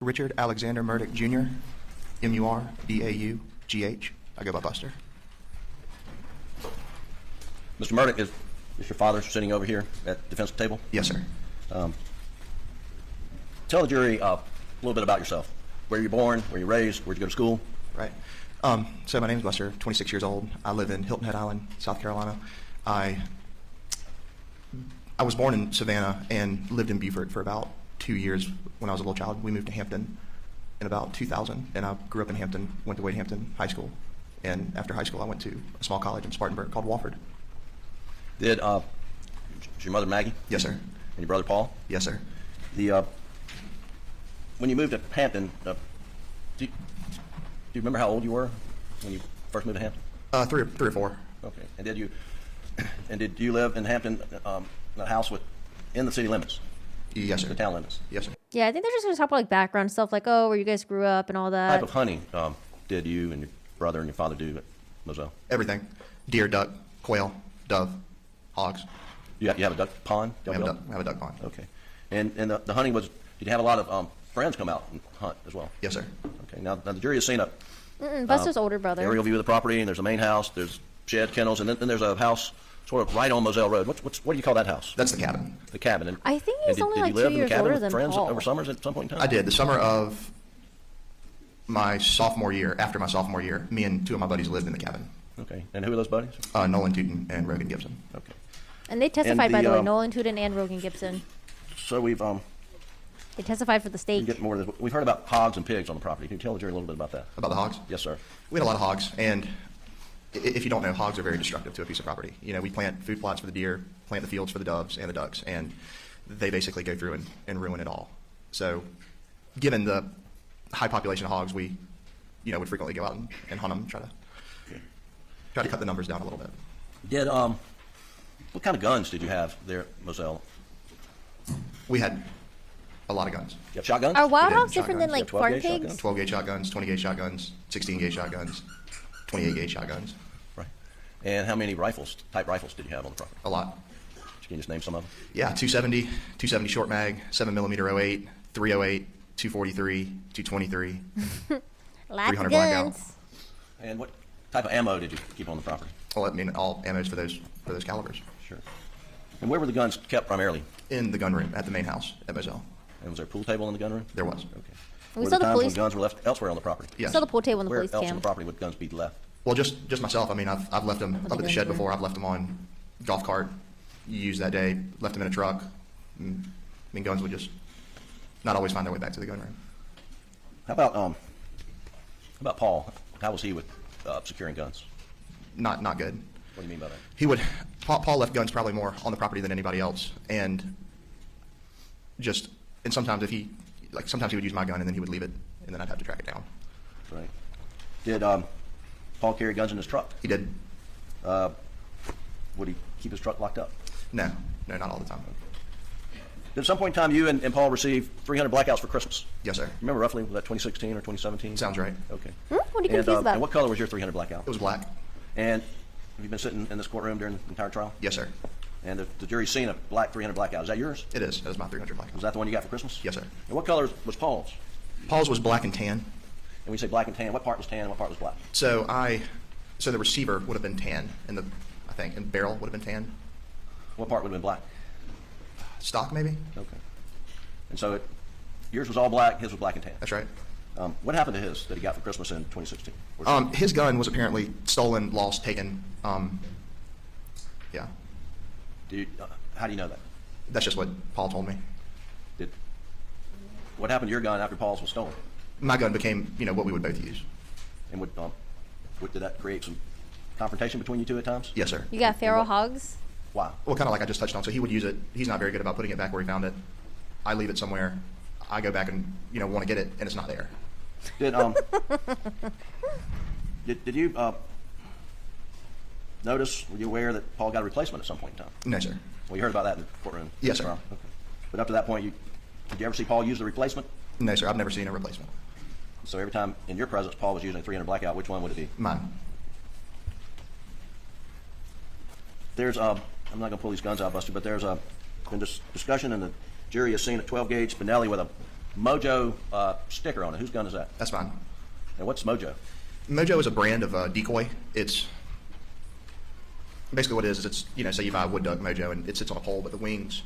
Richard Alexander Murdaugh Jr., M-U-R-D-A-U-G-H. I go by Buster. Mr. Murdaugh, is your father sitting over here at the defense table? Yes, sir. Tell the jury a little bit about yourself. Where you're born, where you're raised, where'd you go to school? Right. So my name is Buster, 26 years old. I live in Hilton Head Island, South Carolina. I was born in Savannah and lived in Beaufort for about 2 years when I was a little child. We moved to Hampton in about 2000, and I grew up in Hampton, went to Wade Hampton High School. And after high school, I went to a small college in Spartanburg called Wofford. Is your mother Maggie? Yes, sir. And your brother Paul? Yes, sir. When you moved to Hampton, do you remember how old you were when you first moved to Hampton? Three or four. Okay. And did you live in Hampton, in a house in the city limits? Yes, sir. The town limits? Yes, sir. Yeah, I think they're just going to talk about like background stuff, like where you guys grew up and all that. What type of hunting did you and your brother and your father do at Moselle? Everything. Deer, duck, quail, dove, hogs. You have a duck pond? I have a duck pond. Okay. And the hunting was, did you have a lot of friends come out and hunt as well? Yes, sir. Okay. Now the jury has seen a Buster's older brother. aerial view of the property, and there's a main house, there's shed, kennels, and then there's a house sort of right on Moselle Road. What do you call that house? That's the cabin. The cabin. And, I think and he's only did like you live 2 in the years cabin older with than friends Paul. over summers at some point in time? I did. The summer of my sophomore year, after my sophomore year, me and two of my buddies lived in the cabin. Okay. And who are those buddies? Nolan Tootin and Rogan Gibson. Okay. And they testified, And by the way, the, Nolan Tootin and Rogan Gibson. So we've They testified for the state. get more of this. We've heard about hogs and pigs on the property. Can you tell the jury a little bit about that? About the hogs? Yes, sir. We had a lot of hogs, and if you don't know, hogs are very destructive to a piece of property. You know, we plant food plots for the deer, plant the fields for the doves and the ducks, and they basically go through and ruin it all. So given the high population of hogs, we, would frequently go out and hunt them, try to cut the numbers down a little bit. Did what kind of guns did you have there at Moselle? We had a lot of guns. You have shotguns? Are wild We did hogs different than shotguns. like Yeah, 12 farm gauge pigs? 12 gauge shotguns, 20 gauge shotguns, 16 gauge shotguns, 28 gauge shotguns. Right. And how many type rifles did you have on the property? A lot. Can you just name some of them? Yeah, 270 short mag, 7mm 08, 308, 243, 223, Lots 300 of blackout. guns. And what type of ammo did you keep on the property? Well, I mean, all ammos for those calibers. Sure. And where were the guns kept primarily? In the gun room at the main house at Moselle. And was there a pool table in the gun room? There was. Okay. We Were saw there the times police. when guns were left elsewhere on the property? Yes. We saw the pool table in the Where police else on cam. the property would guns be left? Well, just myself. I mean, I've left them up at the shed before. I've left them on golf cart used that day. Left them in a truck. I mean, guns would just not always find their way back to the gun room. How about Paul? How was he with securing guns? Not good. What do you mean by that? Paul left guns probably more on the property than anybody else, and sometimes sometimes he would use my gun and then he would leave it, and then I'd have to track it down. Right. Did Paul carry guns in his truck? He did. Would he keep his truck locked up? No, not all the time. Did at some point in time you and Paul receive 300 blackouts for Christmas? Yes, sir. Remember roughly, was that 2016 or 2017? Sounds right. Okay. What are you confused about? And what color was your 300 blackout? It was black. And have you been sitting in this courtroom during the entire trial? Yes, sir. And the jury's seen a black 300 blackout. Is that yours? It is. That is my 300 blackout. Was that the one you got for Christmas? Yes, sir. And what color was Paul's? Paul's was black and tan. And when you say black and tan, what part was tan and what part was black? So the receiver would have been tan, and the barrel would have been tan. What part would have been black? Stock maybe. Okay. And so yours was all black, his was black and tan. That's right. What happened to his that he got for Christmas in 2016? His gun was apparently stolen, lost, taken. Yeah. How do you know that? That's just what Paul told me. What happened to your gun after Paul's was stolen? My gun became, what we would both use. And did that create some confrontation between you two at times? Yes, sir. You got feral hogs? Why? Well, kind of like I just touched on. So he would use it. He's not very good about putting it back where he found it. I leave it somewhere. I go back and, want to get it, and it's not there. Did you notice, were you aware that Paul got a replacement at some point in time? No, sir. Well, you heard about that in the courtroom? Yes, sir. Okay. But up to that point, did you ever see Paul use the replacement? No, sir. I've never seen a replacement. So every time in your presence Paul was using a 300 blackout, which one would it be? Mine. There's I'm not going to pull these guns out, Buster, but there's been this discussion, and the jury has seen a 12 gauge Spinelli with a Mojo sticker on it. Whose gun is that? That's fine. And what's Mojo? Mojo is a brand of decoy. It's basically what it is it's, say you buy a wood duck Mojo and it sits on a pole, but the wings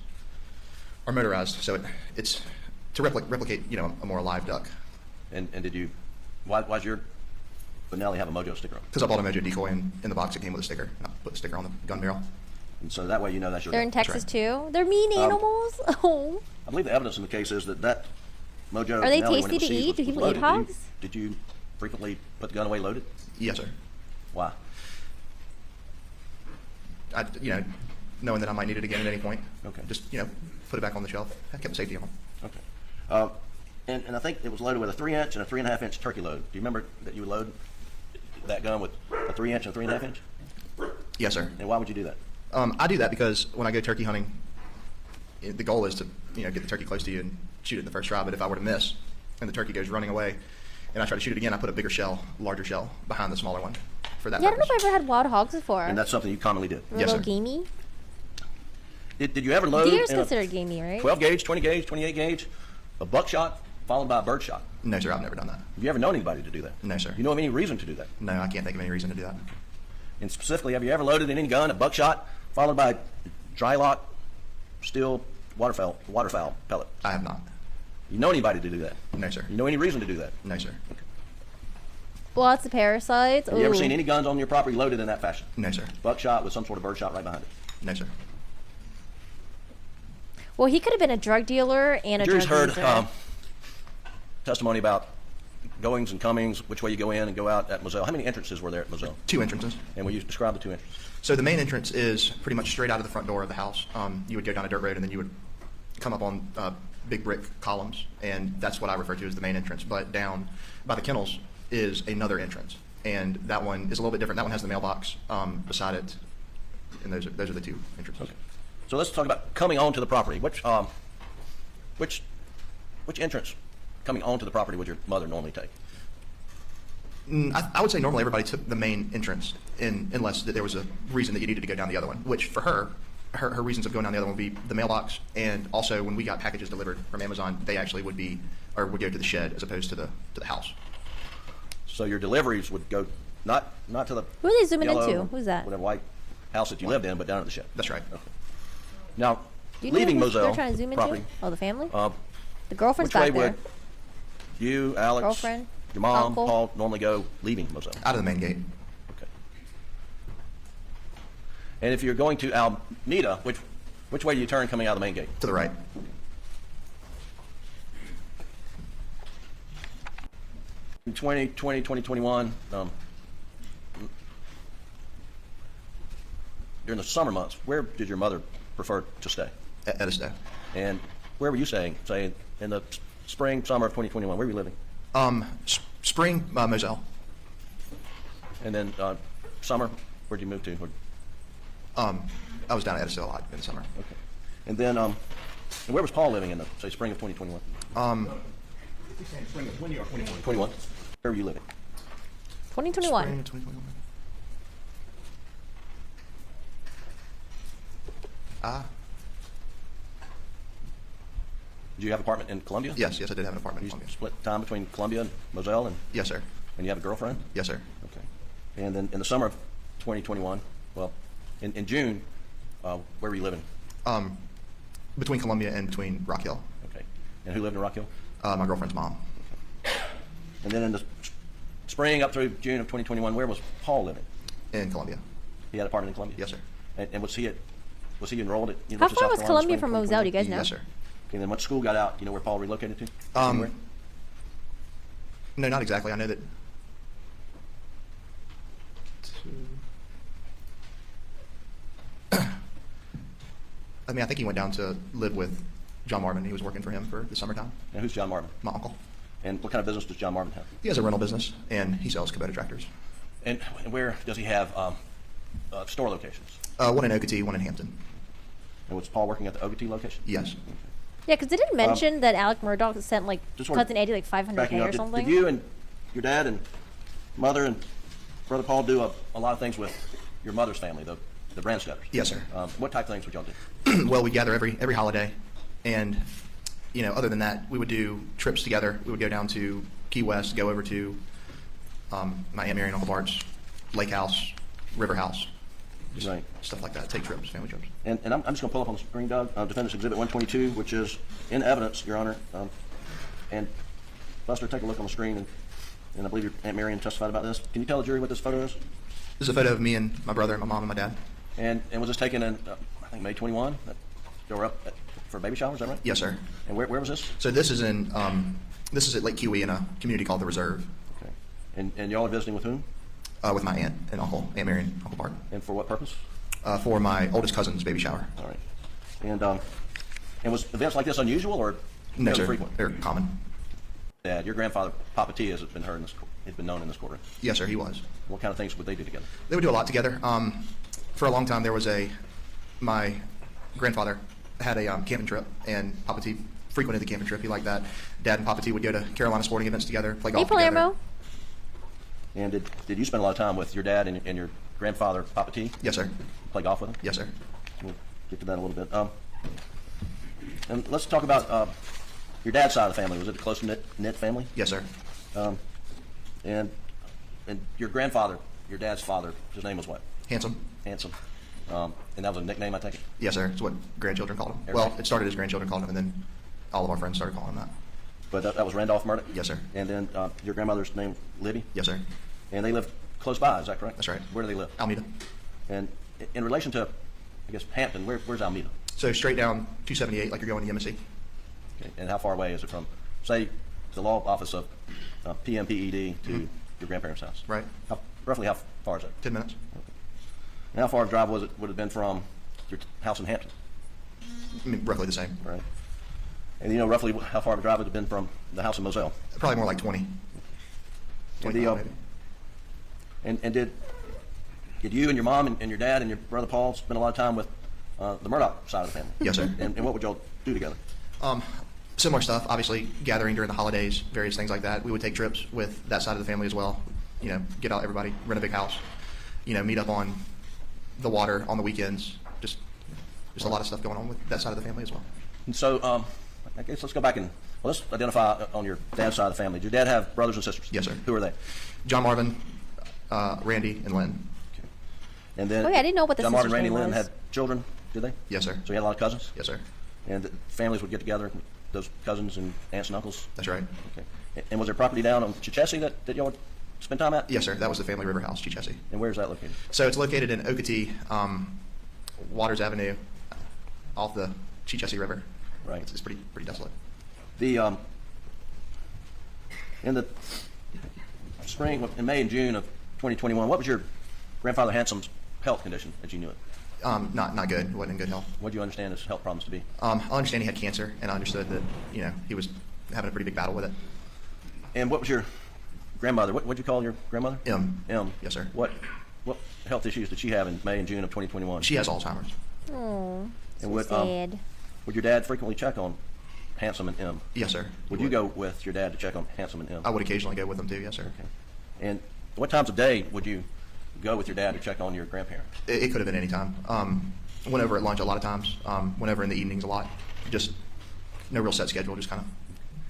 are motorized, so it's to replicate, a more alive duck. And did you, why's your Benelli have a Mojo sticker on it? Because I bought a Mojo decoy and in the box it came with a sticker, and I put the sticker on the gun barrel. And so that way you know that's your They're gun. in Texas right. too. They're mean animals. Oh. I believe the evidence in the case is that Mojo Are they Benelli, when tasty it was to seized, eat? Do was people loaded. eat hogs? Did you frequently put the gun away loaded? Yes, sir. Why? Knowing that I might need it again at any point. Okay. Just, put it back on the shelf. I kept the safety on. Okay. And I think it was loaded with a 3-inch and a 3.5-inch turkey load. Do you remember that you would load that gun with a 3-inch and a 3.5-inch? Yes, sir. And why would you do that? I do that because when I go turkey hunting, the goal is to, get the turkey close to you and shoot it in the first try. But if I were to miss and the turkey goes running away and I try to shoot it again, I put a bigger shell, larger shell, behind the smaller one for that Yeah, I don't know purpose. if I ever had wild hogs before. And that's something you commonly did. They're Yes, a little sir. gamey. Did you ever load Deer's in a considered gamey, right? 12 gauge, 20 gauge, 28 gauge, a buckshot followed by a bird shot? No, sir, I've never done that. Have you ever known anybody to do that? No, sir. You know of any reason to do that? No, I can't think of any reason to do that. And specifically, have you ever loaded in any gun a buckshot followed by dry lock, steel, waterfowl pellet? I have not. You know anybody to do that? No, sir. You know any reason to do that? No, sir. Lots of parasites. Have you ever Ooh. seen any guns on your property loaded in that fashion? No, sir. Buckshot with some sort of bird shot right behind it. No, sir. Well, he could have been a drug dealer and a Jury's drug heard user. testimony about goings and comings, which way you go in and go out at Moselle. How many entrances were there at Moselle? 2 entrances. And will you describe the 2 entrances? So the main entrance is pretty much straight out of the front door of the house. You would go down a dirt road and then you would come up on big brick columns, and that's what I refer to as the main entrance. But down by the kennels is another entrance, and that one is a little bit different. That one has the mailbox beside it, and those are the 2 entrances. Okay. So let's talk about coming onto the property. Which entrance coming onto the property would your mother normally take? I would say normally everybody took the main entrance, unless that there was a reason that you needed to go down the other one, which for her reasons of going down the other one would be the mailbox, and also when we got packages delivered from Amazon, they actually would go to the shed as opposed to the house. So your deliveries would go not to the Who are they zooming yellow, into? Who's that? whatever white house that you lived in, but down at the shed. That's right. Okay. Now, Do you know leaving who Moselle they're trying to zoom into? property, Oh, the family? uh, The girlfriend's which way back there. would you, Alex, Girlfriend, your mom, uncle? Paul normally go leaving Moselle? Out of the main gate. Okay. And if you're going to Alameda, which way do you turn coming out of the main gate? To the right. In 2020, 2021, during the summer months, where did your mother prefer to stay? At Edisto. And where were you staying, say, in the spring, summer of 2021? Where were you living? Spring, Moselle. And then summer, where'd you move to? I was down at Edisto a lot in the summer. Okay. And then, and where was Paul living in the, say, spring of 2021? Spring of 20 or 21? 21? Where were you living? 2021. Spring of 2021. Did you have an apartment in Columbia? Yes, I did have an apartment in You Columbia. split time between Columbia and Moselle, and Yes, sir. you have a girlfriend? Yes, sir. Okay. And then in the summer of 2021, well, in June, where were you living? Between Columbia and between Rock Hill. Okay. And who lived in Rock Hill? My girlfriend's mom. And then in the spring up through June of 2021, where was Paul living? In Columbia. He had an apartment in Columbia? Yes, sir. And was he enrolled at How University of far South was Carolina Columbia spring from 2021? Moselle? Do you guys know? Yes, sir. Okay, and then once school got out, you know where Paul relocated to? Um, No, not exactly. I know that. I mean, I think he went down to live with John Marvin. He was working for him for the summertime. And who's John Marvin? My uncle. And what kind of business does John Marvin have? He has a rental business, and he sells Kubota tractors. And where does he have store locations? One in Okatee, one in Hampton. And was Paul working at the Ogatee location? Yes. Yeah, because they didn't mention that Alec Murdaugh sent like Just sort of cousin Eddie like 500K Backing up, or something. did you and your dad and mother and brother Paul do a lot of things with your mother's family, the Branstetters? Yes, sir. What type of things would y'all do? Well, we gather every holiday, and other than that, we would do trips together. We would go down to Key West, go over to my Aunt Mary and Uncle Bart's lake house, river house, just Right. stuff like that. Take trips, family trips. And I'm just going to pull up on the screen, Doug, Defendant's Exhibit 122, which is in evidence, Your Honor. And Buster, take a look on the screen, and I believe your Aunt Marion testified about this. Can you tell the jury what this photo is? This is a photo of me and my brother, my mom, and my dad. And was this taken in, I think, May 21? You were up for a baby shower, is that right? Yes, sir. And where was this? So this is this is at Lake Kiwi in a community called the Reserve, Okay. And y'all are visiting with whom? with my aunt and uncle, Aunt Mary and Uncle Bart, And for what purpose? for my oldest cousin's baby shower. All right. And was events like this unusual or No, fairly sir. frequent? They're common. Dad, your grandfather, Papa T, has been heard in this, has been known in this courtroom. Yes, sir. He was. What kind of things would they do together? They would do a lot together. For a long time, there was my grandfather had a camping trip, and Papa T frequented the camping trip. He liked that. Dad and Papa T would go to Carolina sporting events together, play Hey, golf together. Palermo. And did you spend a lot of time with your dad and your grandfather, Papa T? Yes, sir. Play golf with him? Yes, sir. We'll get to that in a little bit. And let's talk about your dad's side of the family. Was it a close-knit family? Yes, sir. And your grandfather, your dad's father, his name was what? Handsome. Handsome. And that was a nickname, I take it? Yes, sir. It's what grandchildren called him. Well, it started as grandchildren called him, and then all of our friends started calling him that. But that was Randolph Murdaugh? Yes, sir. And then your grandmother's name, Libby? Yes, sir. And they live close by, is that correct? That's right. Where do they live? Almeida. And in relation to, I guess, Hampton, where's Almeida? So straight down 278, like you're going to Yemisi. Okay. And how far away is it from, say, the law office of PMPED to your grandparents' house? Right. Roughly how far is it? 10 minutes. And how far of a drive would it have been from your house in Hampton? I mean, roughly the same. Right. And you know roughly how far of a drive would have been from the house in Moselle? Probably more like 20. And 25 maybe. And did you and your mom and your dad and your brother Paul spend a lot of time with the Murdaugh side of the family? Yes, sir. And what would y'all do together? Similar stuff, obviously, gathering during the holidays, various things like that. We would take trips with that side of the family as well. Get out everybody, rent a big house, meet up on the water on the weekends. Just a lot of stuff going on with that side of the family as well. And so I guess let's go back and let's identify on your dad's side of the family. Did your dad have brothers and sisters? Yes, sir. Who are they? John Marvin, Randy, and Lynn. And then Oh, yeah, I didn't know what the John Marvin, sister's Randy, name Lynn was. had children, did they? Yes, sir. So he had a lot of cousins? Yes, sir. And the families would get together, those cousins and aunts and uncles? That's right. Okay. And was there property down on Chichessie that y'all would spend time at? Yes, sir. That was the family river house, Chichessie. And where is that located? So it's located in Okatee, Waters Avenue, off the Chichessie River. Right. It's pretty desolate. The in the spring, in May and June of 2021, what was your grandfather Handsome's health condition as you knew it? Not good. He wasn't in good health. What do you understand his health problems to be? I understand he had cancer, and I understood that he was having a pretty big battle with it. And what was your grandmother? What would you call your grandmother? M. M. Yes, sir. What health issues did she have in May and June of 2021? She has Alzheimer's. Oh, so would, sad. Would your dad frequently check on Handsome and M? Yes, sir. Would you go with your dad to check on Handsome and M? I would occasionally go with them too. Yes, sir. Okay. And what times of day would you go with your dad to check on your grandparents? It could have been any time. Went over at lunch a lot of times. Went over in the evenings a lot. Just no real set schedule. Just kind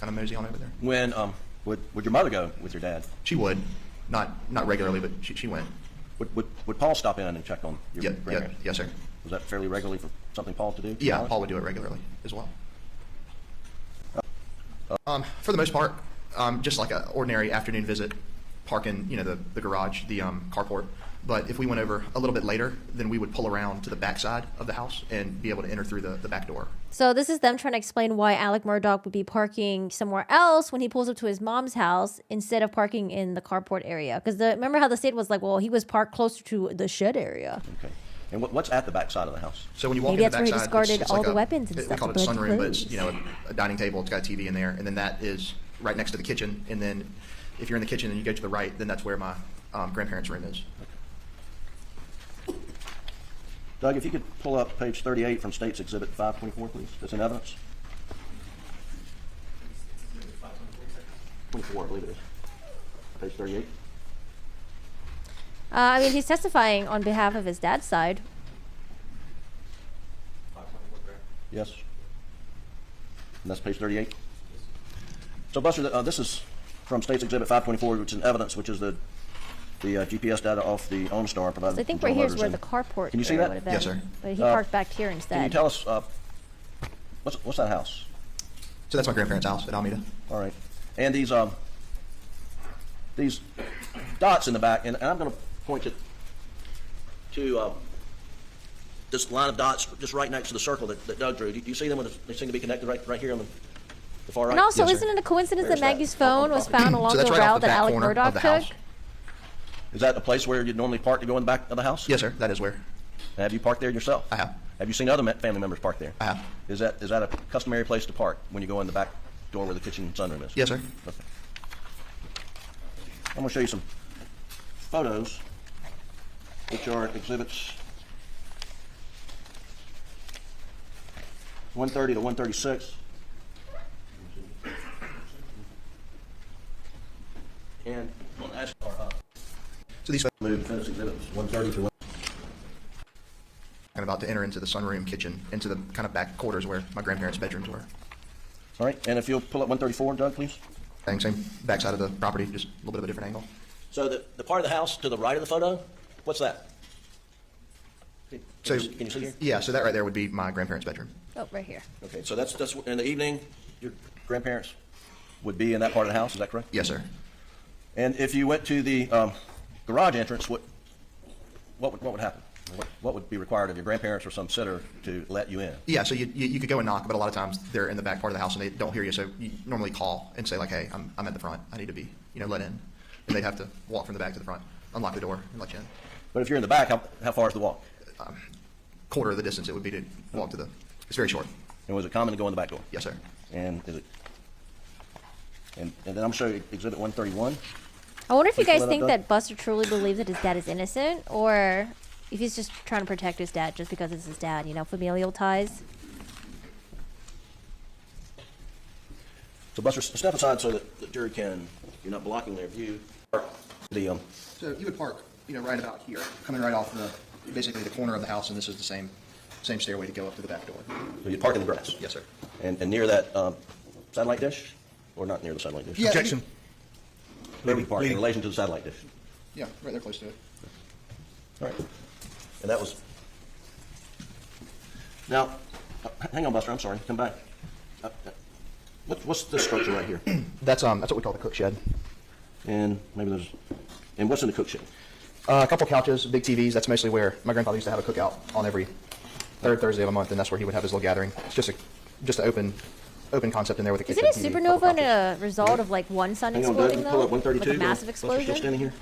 of mosey on over there. When would your mother go with your dad? She would, not regularly, but she went. Would Paul stop in and check on your grandparents? Yes, sir. Was that fairly regularly for something Paul to do? Yeah, Paul would do it regularly as well. For the most part, just like an ordinary afternoon visit, parking, the garage, the carport. But if we went over a little bit later, then we would pull around to the back side of the house and be able to enter through the back door. So this is them trying to explain why Alec Murdaugh would be parking somewhere else when he pulls up to his mom's house instead of parking in the carport area. Because remember how the state was like, well, he was parked closer to the shed area. Okay. And what's at the back side of the house? So when you walk Maybe in the that's back where he side, discarded all the weapons and we stuff, call it the a bloody sunroom, but it's clothes. a dining table. It's got a TV in there, and then that is right next to the kitchen. And then if you're in the kitchen and you go to the right, then that's where my grandparents' room is. Doug, if you could pull up page 38 from State's Exhibit 524, please. That's in evidence. 24, I believe it is. Page 38. I mean, he's testifying on behalf of his dad's side. Yes. And that's page 38. So, Buster, this is from State's Exhibit 524, which is evidence, which is the GPS data off the OnStar provided. So I think to right here is voters. where the And carport. Can you see area that? would have been. Yes, sir. But he parked back here instead. Can you tell us what's that house? So that's my grandparents' house at Alameda. All right. And these dots in the back, and I'm going to point it to this line of dots just right next to the circle that Doug drew. Do you see them? They seem to be connected right here on the far right. And also, Yes, sir. isn't it a coincidence Where's that that? Maggie's phone was found along So that's the right off route the that back Alec corner of Murdaugh the took? house. Is that the place where you'd normally park to go in the back of the house? Yes, sir. That is where. Have you parked there yourself? I have. Have you seen other family members park there? I have. Is that a customary place to park when you go in the back door where the kitchen and sunroom is? Yes, sir. Okay. I'm going to show you some photos, which are exhibits 130 to 136. And I'm going to ask So these move defense exhibits 130 to 1. I'm about to enter into the sunroom kitchen, into the kind of back quarters where my grandparents' bedrooms were. All right, and if you'll pull up 134, Doug, please. Same backside of the property, just a little bit of a different angle. So the part of the house to the right of the photo, what's that? So Can you see here? Yeah, so that right there would be my grandparents' bedroom. Oh, right here. Okay, so that's in the evening, your grandparents would be in that part of the house, is that correct? Yes, sir. And if you went to the garage entrance, what would happen? What would be required of your grandparents or some sitter to let you in? Yeah, so you could go and knock, but a lot of times they're in the back part of the house and they don't hear you. So you normally call and say like, "Hey, I'm at the front. I need to be, let in." And they'd have to walk from the back to the front, unlock the door, and let you in. But if you're in the back, how far is the walk? Quarter of the distance it would be to walk to it's very short. And was it common to go in the back door? Yes, sir. And is it? And then I'm going to show you Exhibit 131. I wonder if you Can you guys pull that think up, that Buster truly believes that his dad is innocent, or if he's just trying to protect his dad just because it's his dad, familial ties. So Buster, step aside so that the jury you're not blocking their view. So you would park, right about here, coming right off basically the corner of the house, and this is the same stairway to go up to the back door. So you'd park in the grass. Yes, sir. And near that satellite dish, or not near the satellite dish? Yeah. Objection. Where we park in Leading. relation to the satellite dish. Yeah, right there close to it. All right. And that was. Now, hang on, Buster. I'm sorry. Come back. What's this structure right here? That's what we call the cook shed. And maybe there's. And what's in the cook shed? A couple couches, big TVs. That's mostly where my grandfather used to have a cookout on every third Thursday of a month, and that's where he would have his little gathering. It's just an open concept in there with a kitchen. Isn't it TV, supernova couple and couches. a result of like one sun Hang on, Doug. exploding You pull up though? 132. Like a massive Buster still explosion? standing here.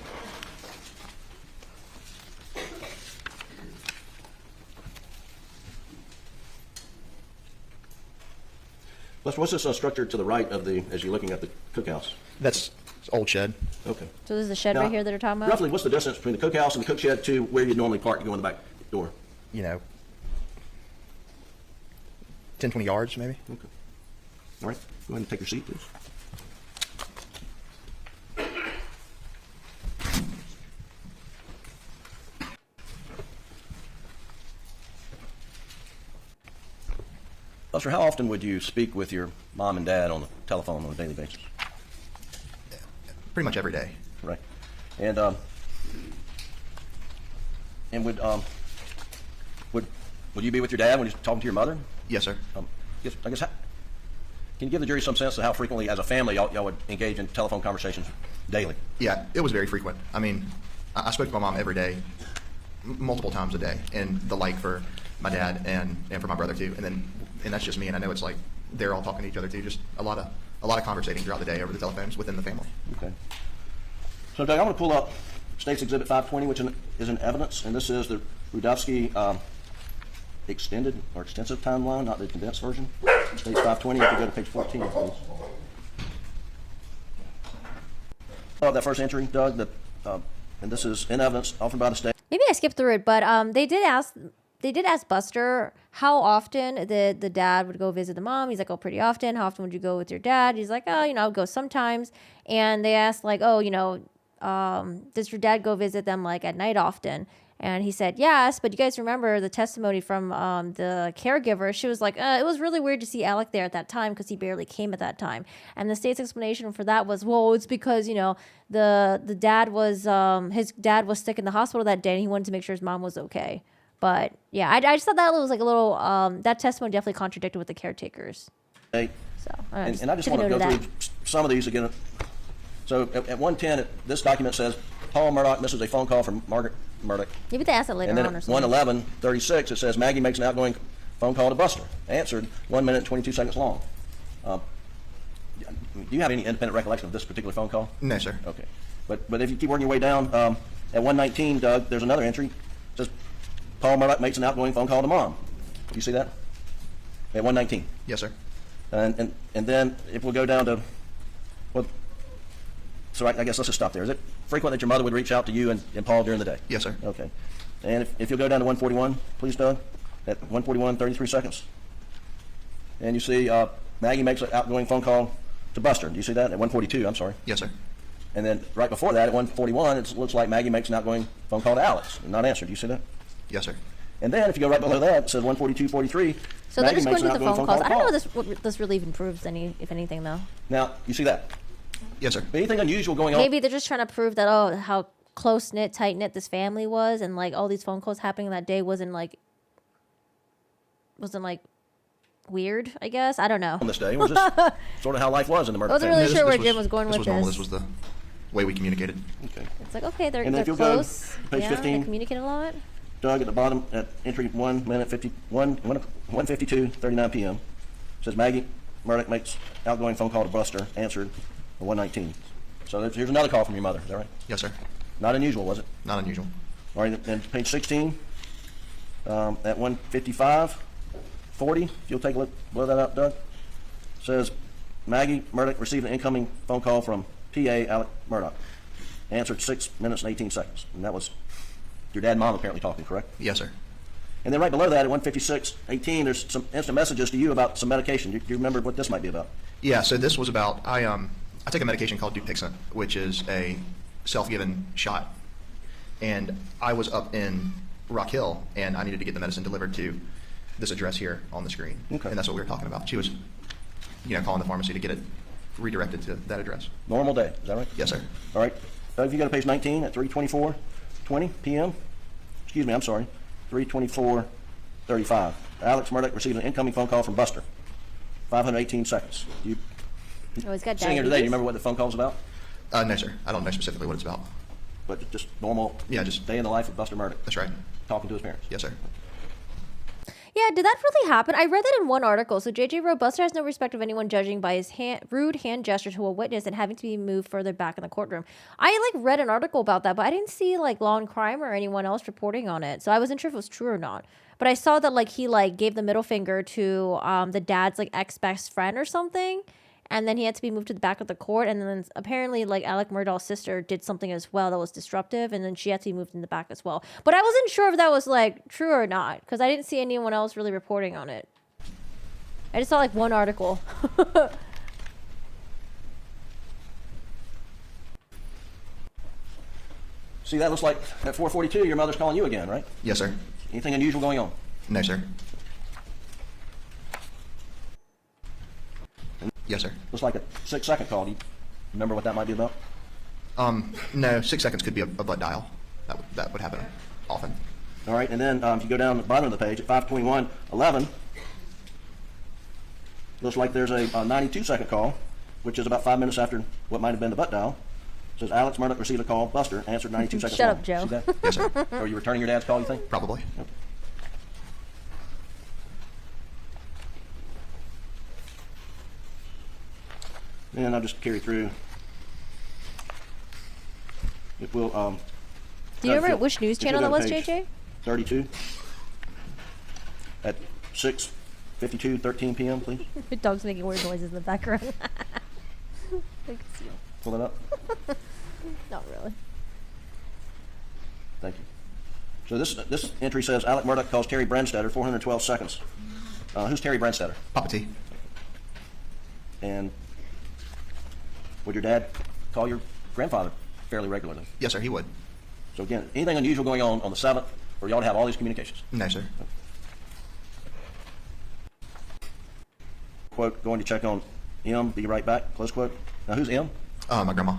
Buster, what's this structure to the right of as you're looking at the cookhouse? That's old shed. Okay. So this is the shed Now, right here that they're talking about? Roughly, what's the distance between the cookhouse and the cook shed to where you'd normally park to go in the back door? 10, 20 yards maybe. Okay. All right. Go ahead and take your seat, please. Buster, how often would you speak with your mom and dad on the telephone on a daily basis? Pretty much every day. Right. And would you be with your dad when you're talking to your mother? Yes, sir. I guess can you give the jury some sense of how frequently, as a family, y'all would engage in telephone conversations daily? Yeah, it was very frequent. I mean, I spoke to my mom every day, multiple times a day, and the like for my dad and for my brother too. And that's just me. And I know it's like they're all talking to each other too. Just a lot of conversating throughout the day over the telephones within the family. Okay. So, Doug, I'm going to pull up State's Exhibit 520, which is in evidence, and this is the Rudowski extended or extensive timeline, not the condensed version. State's 520. If you go to page 14, please. That first entry, Doug, and this is in evidence offered by the state. Maybe I skipped through it, but they did ask Buster how often the dad would go visit the mom. He's like, oh, pretty often. How often would you go with your dad? He's like, oh, I would go sometimes. And they asked like, oh, does your dad go visit them like at night often? And he said, yes, but you guys remember the testimony from the caregiver. She was like, it was really weird to see Alec there at that time because he barely came at that time. And the state's explanation for that was, well, it's because, you know, the dad was, his dad was sick in the hospital that day and he wanted to make sure his mom was okay. But yeah, I just thought that was like a little, that testimony definitely contradicted with the caretakers. Hey, So, and I just want to go through some of these again. So at 110, this document says, Paul Murdaugh misses a phone call from Margaret Murdaugh. Maybe they asked it later And then on or at something. 1:11:36, it says Maggie makes an outgoing phone call to Buster. Answered 1 minute 22 seconds long. Do you have any independent recollection of this particular phone call? No, sir. Okay, but if you keep working your way down, at 1:19, Doug, there's another entry. It says Paul Murdaugh makes an outgoing phone call to Mom. Do you see that? At 1:19. Yes, sir. And then if we'll go down to, well, so I guess let's just stop there. Is it frequent that your mother would reach out to you and Paul during the day? Yes, sir. Okay. And if you'll go down to 141, please, Doug, at 141, 33 seconds. And you see Maggie makes an outgoing phone call to Buster. Do you see that? At 142, I'm sorry. Yes, sir. And then right before that, at 141, it looks like Maggie makes an outgoing phone call to Alex and not answered. Do you see that? Yes, sir. And then if you go right below that, it says 142:43. So Maggie they're just makes going an through the outgoing phone calls. to I don't know Paul. what this really even proves, if anything, though. Now, you see that? Yes, sir. Anything unusual going on? Maybe they're just trying to prove that, oh, how close-knit, tight-knit this family was, and, like, all these phone calls happening that day wasn't weird, I guess. I don't know. On this day, it was just sort of how life was in the murder I wasn't family. really sure where Jim was going this with was normal. this. This was the way we communicated. Okay. It's like, okay, they're And then if you'll go close. to page yeah, 15. they communicate a lot. Doug, at the bottom, at entry 1 minute 1:52:39 p.m. says Maggie Murdaugh makes outgoing phone call to Buster, answered at 1:19. So here's another call from your mother. Is that right? Yes, sir. Not unusual, was it? Not unusual. All right. And page 16, at 1:55:40. If you'll take a look, blow that out, Doug. Says Maggie Murdaugh received an incoming phone call from PA Alec Murdaugh. Answered 6 minutes and 18 seconds, and that was your dad and mom apparently talking, correct? Yes, sir. And then right below that, at 1:56:18, there's some instant messages to you about some medication. Do you remember what this might be about? Yeah. So this was about I take a medication called Dupixent, which is a self-given shot, and I was up in Rock Hill, and I needed to get the medicine delivered to this address here on the screen. Okay. And that's what we were talking about. She was, calling the pharmacy to get it redirected to that address. Normal day, is that right? Yes, sir. All right. If you go to page 19 at 3:24:20 p.m. Excuse me, I'm sorry. 3:24:35. Alex Murdaugh received an incoming phone call from Buster. 518 seconds. You Oh, he's got sitting here today, do you diabetes. remember what the phone call's about? No, sir. I don't know specifically what it's about. But just normal just day in the life of Buster Murdaugh, That's right. talking to his parents. Yes, sir. Yeah, did that really happen? I read that in one article. So JJ wrote, Buster has no respect of anyone judging by his rude hand gesture to a witness and having to be moved further back in the courtroom. I read an article about that, but I didn't see Law and Crime or anyone else reporting on it. So I wasn't sure if it was true or not. But I saw that he gave the middle finger to the dad's ex-best friend or something. And then he had to be moved to the back of the court. And then apparently Alec Murdaugh's sister did something as well that was disruptive. And then she had to be moved in the back as well. But I wasn't sure if that was true or not. Because I didn't see anyone else really reporting on it. I just saw one article. See, that looks like at 4:42, your mother's calling you again, right? Yes, sir. Anything unusual going on? No, sir. Yes, sir. Looks like a 6-second call. Do you remember what that might be about? No, 6 seconds could be a butt dial. That would happen often. All right, and then if you go down the bottom of the page at 5:21:11, looks like there's a 92-second call, which is about 5 minutes after what might have been the butt dial. It says Alex Murdaugh received a call. Buster answered 92 seconds. Shut long. up, Joe. See that? Yes, sir. Are you returning your dad's call, you think? Probably. Okay. And I'll just carry through. It will. Do you remember which news if you'll channel that go was, to page JJ? 32 at 6:52:13 p.m. Please The dog's making weird noises in the background. pull it up. Not really. Thank you. So this entry says Alec Murdaugh calls Terry Brandstetter 412 seconds. Who's Terry Brandstetter? Papa T. And would your dad call your grandfather fairly regularly? Yes, sir. He would. So again, anything unusual going on the 7th for y'all to have all these communications? No, sir. Quote, going to check on M, be right back, close quote. Now, who's M? My grandma.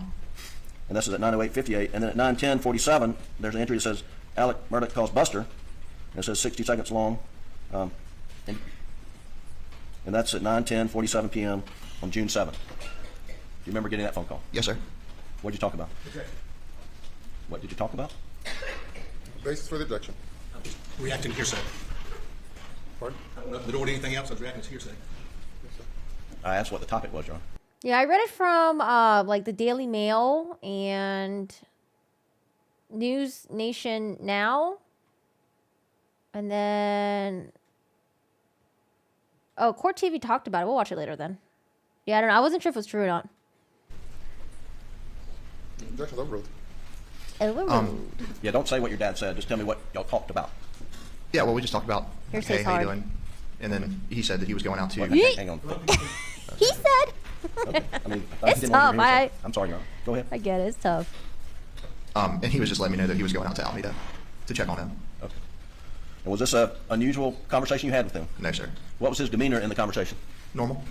And this is at 9:08:58. And then at 9:10:47, there's an entry that says, Alec Murdaugh calls Buster. And it says 60 seconds long. And that's at 9:10:47 p.m. on June 7th. Do you remember getting that phone call? Yes, sir. What did you talk about? What did you talk about? Basis for the objection. Reacting to hearsay. Pardon? I don't know if the door anything else. I was reacting to hearsay. I asked what the topic was, John. Yeah, I read it from like the Daily Mail and News Nation Now. And then Court TV talked about it. We'll watch it later then. Yeah, I don't know. I wasn't sure if it was true or not. Objection's overruled. Yeah, don't say what your dad said. Just tell me what y'all talked about. Yeah, well, we just talked about, Hearsay's hey, how you hard. doing? And then he said that he was going out to... Hang on. He said. Okay. I mean, It's didn't want tough. to hear hearsay. I I'm sorry, Your Honor. Go ahead. get it. It's tough. and he was just letting me know that he was going out to Alameda to check on him. Okay. And was this a unusual conversation you had with him? No, sir. What was his demeanor in the conversation? Normal?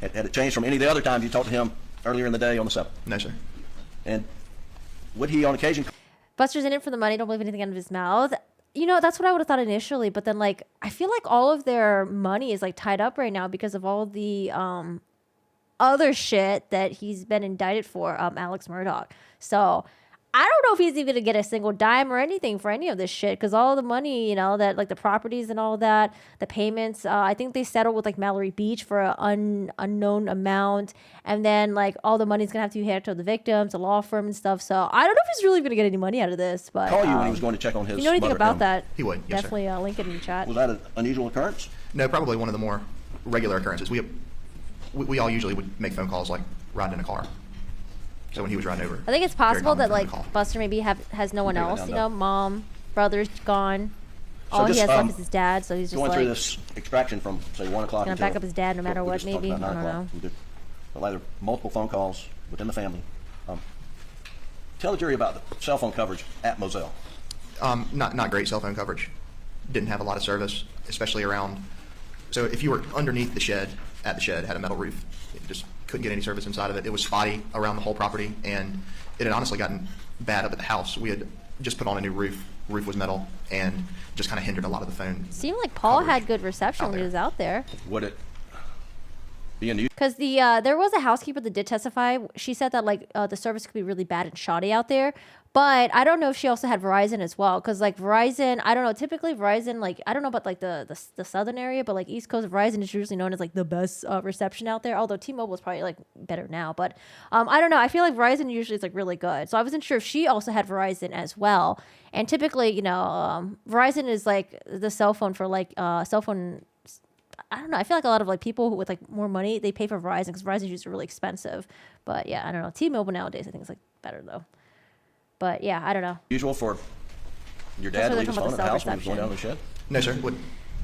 Had it changed from any of the other times you talked to him earlier in the day on the 7th? No, sir. And would he on occasion... Buster's in it for the money. Don't believe anything out of his mouth. You know, that's what I would have thought initially. But then, like, I feel like all of their money is, like, tied up right now because of all the other shit that he's been indicted for, Alex Murdaugh. So I don't know if he's even going to get a single dime or anything for any of this shit because all the money, you know, that, like, the properties and all that, the payments, I think they settled with, like, Mallory Beach for an unknown amount. And then, like, all the money's going to have to be handed to the victims, the law firm and stuff. So I don't know if he's really going to get any money out of this. But Call you when he was going to check on his if you know anything mother, about M. that, He would, yes, sir. definitely link it in the chat. Was that an unusual occurrence? No, probably one of the more regular occurrences. We all usually would make phone calls like riding in a car. So when he was riding over, I think it's very possible common that for him like to call. Buster maybe has no one Maybe else. down You low. know, mom, brother's gone. So All he just, has left is his dad. So he's just Going like through this extraction from, say, 1 o'clock gonna until... back up his dad no matter we what, just talked maybe. about 9 I don't o'clock. know. We did either multiple phone calls within the family. Tell the jury about the cell phone coverage at Moselle. Not great cell phone coverage. Didn't have a lot of service, especially around. So if you were underneath the shed, at the shed, had a metal roof. It just couldn't get any service inside of it. It was spotty around the whole property, and it had honestly gotten bad up at the house. We had just put on a new roof. Roof was metal, and just kind of hindered a lot of the phone. Seemed like Paul coverage had good reception out when he there. was out there. Would it be unusual? Because there was a housekeeper that did testify. She said that like the service could be really bad and shoddy out there. But I don't know if she also had Verizon as well. Because like Verizon, I don't know. Typically Verizon, like I don't know about like the southern area, but like East Coast Verizon is usually known as like the best reception out there. Although T-Mobile is probably like better now. But I don't know. I feel like Verizon usually is like really good. So I wasn't sure if she also had Verizon as well. And typically, you know, Verizon is like the cell phone for like cell phone. I don't know. I feel like a lot of like people who with like more money, they pay for Verizon because Verizon is usually really expensive. But yeah, I don't know. T-Mobile nowadays, I think is like better though. But yeah, I don't know. Usual for your That's dad to what leave his they're phone talking at the about house when he was going down to the shed? No, sir. Would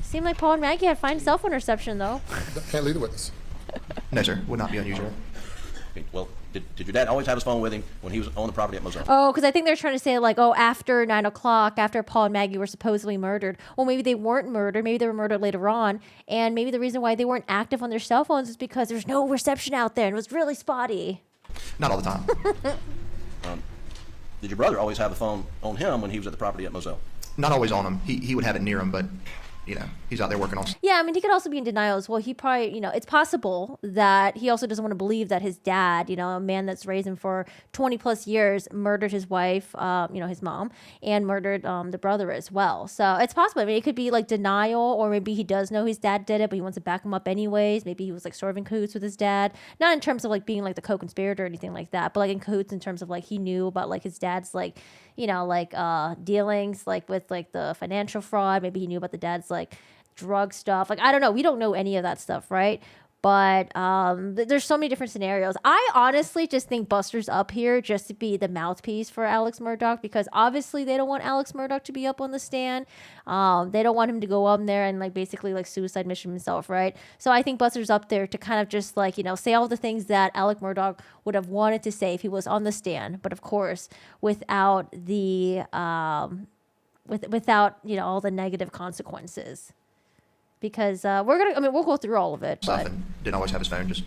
Seemed like Paul and Maggie had fine cell phone reception though. Can't lead the witness. no, sir. Would not be unusual. Okay, well, did your dad always have his phone with him when he was on the property at Moselle? Oh, because I think they're trying to say like, oh, after 9 o'clock, after Paul and Maggie were supposedly murdered. Well, maybe they weren't murdered. Maybe they were murdered later on. And maybe the reason why they weren't active on their cell phones is because there's no reception out there and it was really spotty. Not all the time. Did your brother always have a phone on him when he was at the property at Moselle? Not always on him. He would have it near him, but you know he's out there working on. Yeah, I mean, he could also be in denial as well. He probably, you know, it's possible that he also doesn't want to believe that his dad, you know, a man that's raised him for 20 plus years, murdered his wife, you know, his mom, and murdered the brother as well. So it's possible. I mean, it could be like denial, or maybe he does know his dad did it, but he wants to back him up anyways. Maybe he was like sort of in cahoots with his dad. Not in terms of like being like the co-conspirator or anything like that, but like in cahoots in terms of like he knew about like his dad's like, you know, like dealings like with like the financial fraud. Maybe he knew about the dad's like drug stuff. Like, I don't know. We don't know any of that stuff, right? But there's so many different scenarios. I honestly just think Buster's up here just to be the mouthpiece for Alex Murdaugh, because obviously they don't want Alex Murdaugh to be up on the stand. They don't want him to go up there and like basically like suicide mission himself, right? So I think Buster's up there to kind of just like, you know, say all the things that Alex Murdaugh would have wanted to say if he was on the stand, but of course without the without, you know, all the negative consequences. Because we'll go through all of it. Stuff, But and didn't always have his phone just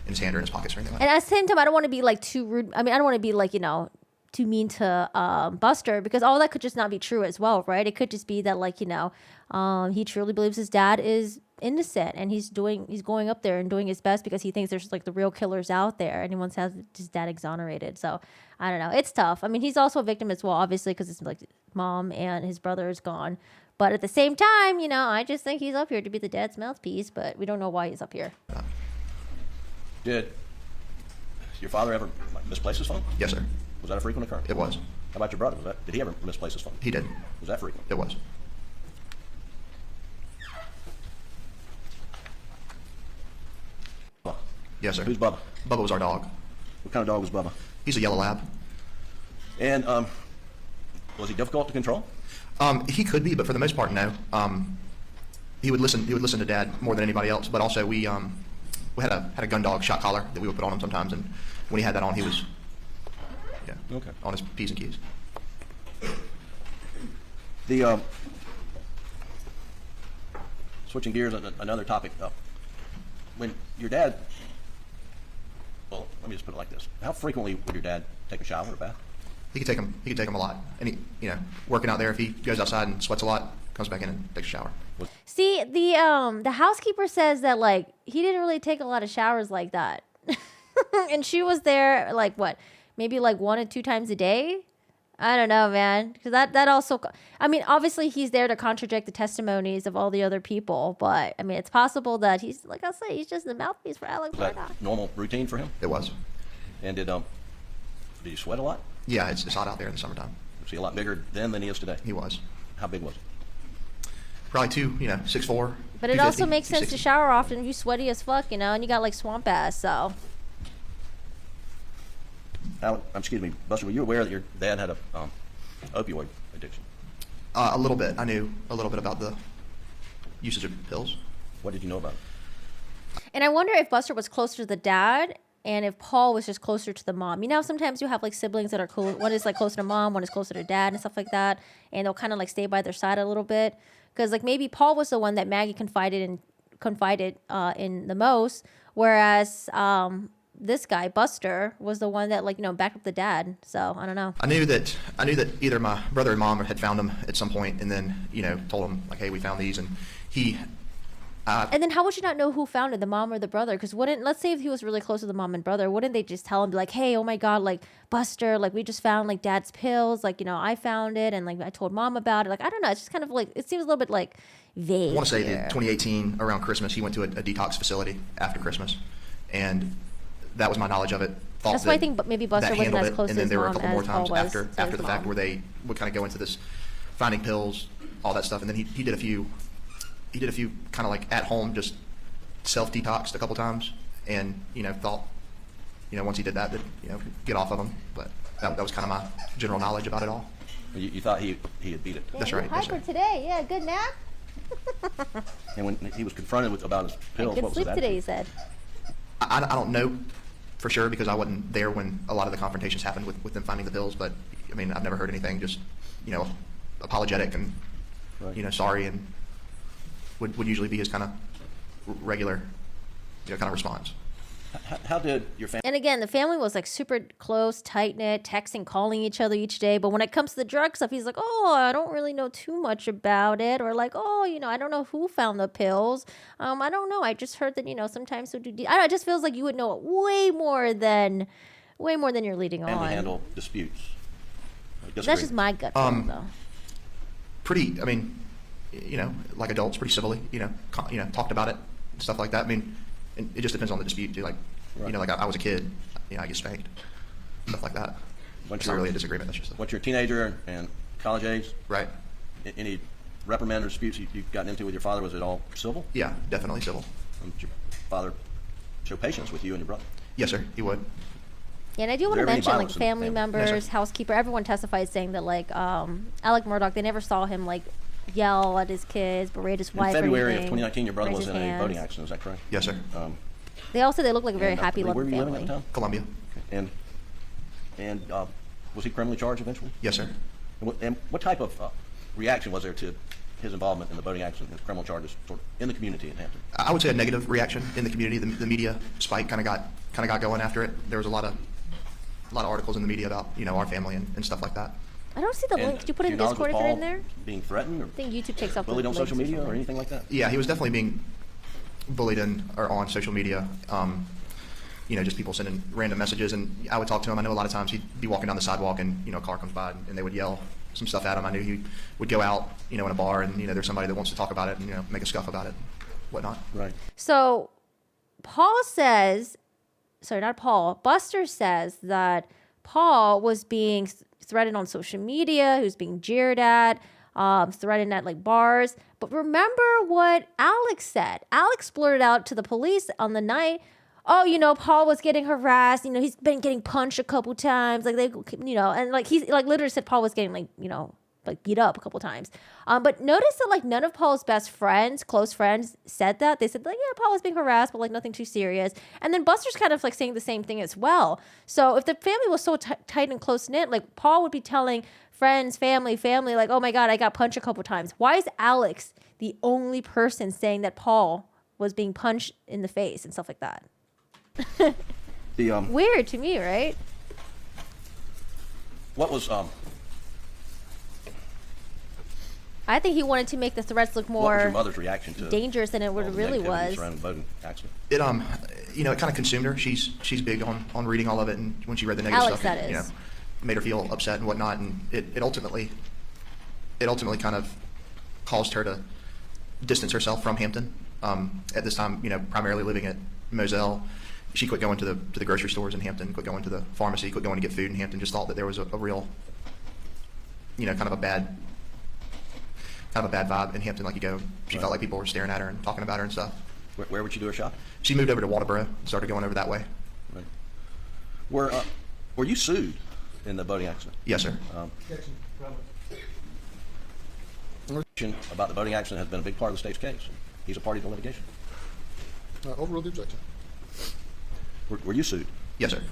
in his hand or in his pockets or anything like and that. at the same time, I don't want to be like too rude. I mean, I don't want to be like, you know, too mean to Buster, because all that could just not be true as well, right? It could just be that like, you know, he truly believes his dad is innocent, and he's going up there and doing his best because he thinks there's like the real killers out there, and he wants to have his dad exonerated. So I don't know. It's tough. I mean, he's also a victim as well, obviously, because it's like mom and his brother is gone. But at the same time, you know, I just think he's up here to be the dad's mouthpiece, but we don't know why he's up here. Did your father ever like, misplace his phone? Yes, sir. Was that a frequent occurrence? It was. How about your brother? Did he ever misplace his phone? He did. Was that frequent? It was. Bubba. Yes, sir. Who's Bubba? Bubba was our dog. What kind of dog was Bubba? He's a yellow lab. And was he difficult to control? He could be, but for the most part, no. He would listen to Dad more than anybody else. But also, we had a gun dog shot collar that we would put on him sometimes, and when he had that on, he was Okay. on his P's and Q's. The switching gears, another topic. When your dad, well, let me just put it like this: how frequently would your dad take a shower or bath? He could take him a lot, and he, you know, working out there. If he goes outside and sweats a lot, comes back in and takes a shower. See, the housekeeper says that like he didn't really take a lot of showers like that, and she was there like what, maybe like 1 or 2 times a day. I don't know, man, because that also, I mean, obviously he's there to contradict the testimonies of all the other people, but I mean, it's possible that he's, like I say, he's just the mouthpiece for Alex Was that Murdaugh. normal routine for him? It was. And did he sweat a lot? Yeah, it's hot out there in the summertime. Was he a lot bigger then than he is today? He was How big was he? probably 6'4". But it also 250, makes sense to 260. shower often if you sweaty as fuck, you know, and you got like swamp ass, so. Excuse me, Buster, were you aware that your dad had a opioid addiction? A little bit. I knew a little bit about the usage of pills. What did you know about it? And I wonder if Buster was closer to the dad and if Paul was just closer to the mom. You know, sometimes you have like siblings that are cool. One is like closer to mom, one is closer to dad and stuff like that. And they'll kind of like stay by their side a little bit. Because like maybe Paul was the one that Maggie confided in the most. Whereas this guy, Buster, was the one that like, you know, backed up the dad. So I don't know. I knew that either my brother and mom had found them at some point, and then, you know, told them like, hey, we found these, and he. And then how would you not know who found it, the mom or the brother? Because let's say if he was really close to the mom and brother, wouldn't they just tell him, be like, hey, oh my God, like, Buster, like, we just found, like, dad's pills. Like, you know, I found it, and, like, I told mom about it. Like, I don't know. It's just kind of, like, it seems a little bit, like, vague. I want to say here. in 2018, around Christmas, he went to a detox facility after Christmas, and that was my knowledge of it. That's why I think maybe Buster that wasn't handled as it, close and to then his there were a mom couple more as Paul times was after to his the fact mom. where they would kind of go into this finding pills, all that stuff, and then he did a few kind of like at home just self-detoxed a couple times, and, you know, thought, you know, once he did that, you know, get off of them. But that was kind of my general knowledge about it all. You thought he had beat it. That's right. Yes, sir. today. Yeah, good nap. And when he was confronted about his pills, Good what was sleep his today, he attitude? said. I don't know for sure because I wasn't there when a lot of the confrontations happened with them finding the pills. But I mean, I've never heard anything. Just, you know, apologetic and Right. you know, sorry, and would usually be his kind of regular, you know, kind of response. How did your family? And again, the family was like super close, tight knit, texting, calling each other each day. But when it comes to the drug stuff, he's like, "Oh, I don't really know too much about it," or like, "Oh, you know, I don't know who found the pills. I don't know. I just heard that, you know, sometimes he'll do. I don't know. It just feels like you would know way more than you're leading Family on. handle disputes. That's just my gut feeling, though. Pretty, I mean, you know, like adults, pretty civilly, you know, talked about it, stuff like that. I mean, and it just depends on the dispute too. Like, Right. you know, like I was a kid, you know, I get spanked, stuff like that. It's not really a disagreement. That's just Once you're a teenager and college age, right. any reprimand or disputes you've gotten into with your father, was it all civil? Yeah, definitely civil. Did your father show patience with you and your brother. Yes, sir, he would. Yeah, and I do want to There any mention, like, violence in the family family? members, No, sir. housekeeper, everyone testified saying that, like, Alec Murdaugh, they never saw him, like, yell at his kids, berate his In wife or February of anything, 2019, your brother raise was his in a hands. boating accident. Is that correct? Yes, sir. They also, they look like a very And, happy, where loving were you family. living at the time? Columbia. And was he criminally charged eventually? Yes, sir. And what type of reaction was there to his involvement in the boating accident, his criminal charges, sort of in the community in Hampton? I would say a negative reaction in the community. The media spike kind of got going after it. There was a lot of articles in the media about our family and stuff like that. I don't see the And link. Could you put do in knowledge Discord if was you're in Paul there? being threatened or I think YouTube takes off the bullied on links social media or something. anything like that? Yeah, he was definitely being bullied on social media. Just people sending random messages, and I would talk to him. I know a lot of times he'd be walking down the sidewalk, and a car comes by, and they would yell some stuff at him. I knew he would go out, in a bar, and there's somebody that wants to talk about it, and make a scuff about it, whatnot. Right. So, Paul says, sorry, not Paul, Buster says that Paul was being threatened on social media, he was being jeered at, threatened at like bars. But remember what Alex said. Alex blurted out to the police on the night, oh, Paul was getting harassed. He's been getting punched a couple times. Like and like he like literally said Paul was getting like beat up a couple times. But notice that like none of Paul's best friends, close friends, said that. They said like, yeah, Paul was being harassed, but like nothing too serious. And then Buster's kind of like saying the same thing as well. So if the family was so tight and close knit, like Paul would be telling friends, family, like, oh my God, I got punched a couple times. Why is Alex the only person saying that Paul was being punched in the face and stuff like that? The Weird to me, right? what was I think he wanted to make the threats look what was your more mother's reaction to dangerous than it all would the really negativity was. surrounding the boating accident? It it kind of consumed her. She's big on reading all of it, and when she read the negative Alex, stuff, that is. made her feel upset and whatnot, and it ultimately kind of caused her to distance herself from Hampton. At this time, primarily living at Moselle, she quit going to the grocery stores in Hampton, quit going to the pharmacy, quit going to get food in Hampton. Just thought that there was a real, kind of a bad vibe in Hampton. Like she felt like people were staring at her and talking about her and stuff. Where would you do her shopping? She moved over to Waldoboro and started going over that way. Right. Were you sued in the boating accident? Yes, sir. About the boating accident has been a big part of the state's case. He's a party to litigation. Overrule the objection. Were you sued? Yes, sir.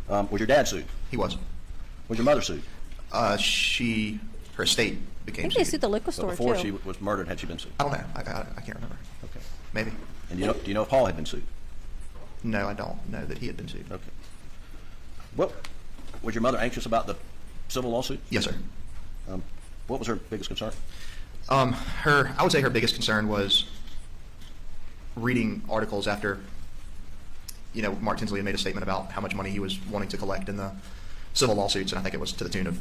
Was your dad sued? He was. Was your mother sued? Her estate I became think they sued. sued the liquor So store before too. she was murdered, had she been sued? I don't know. I can't remember. Okay. Maybe. And do you know if Paul had been sued? No, I don't know that he had been sued. Okay. What was your mother anxious about the civil lawsuit? Yes, sir. What was her biggest concern? I would say her biggest concern was reading articles after, Mark Tinsley had made a statement about how much money he was wanting to collect in the civil lawsuits, and I think it was to the tune of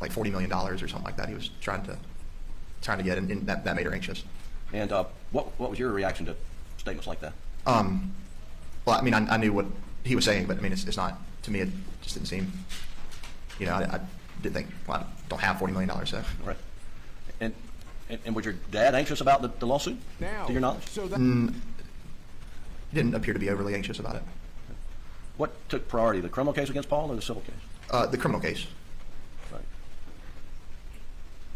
like $40 million or something like that. He was trying to get, and that made her anxious. And what was your reaction to statements like that? Well, I mean, I knew what he was saying, but I mean, it's not, to me, it just didn't seem, I didn't think, well, I don't have $40 million, so. Right. And was your dad anxious about the lawsuit? Now, to your knowledge? so that He didn't appear to be overly anxious about it. What took priority, the criminal case against Paul or the civil case? The criminal case. Right.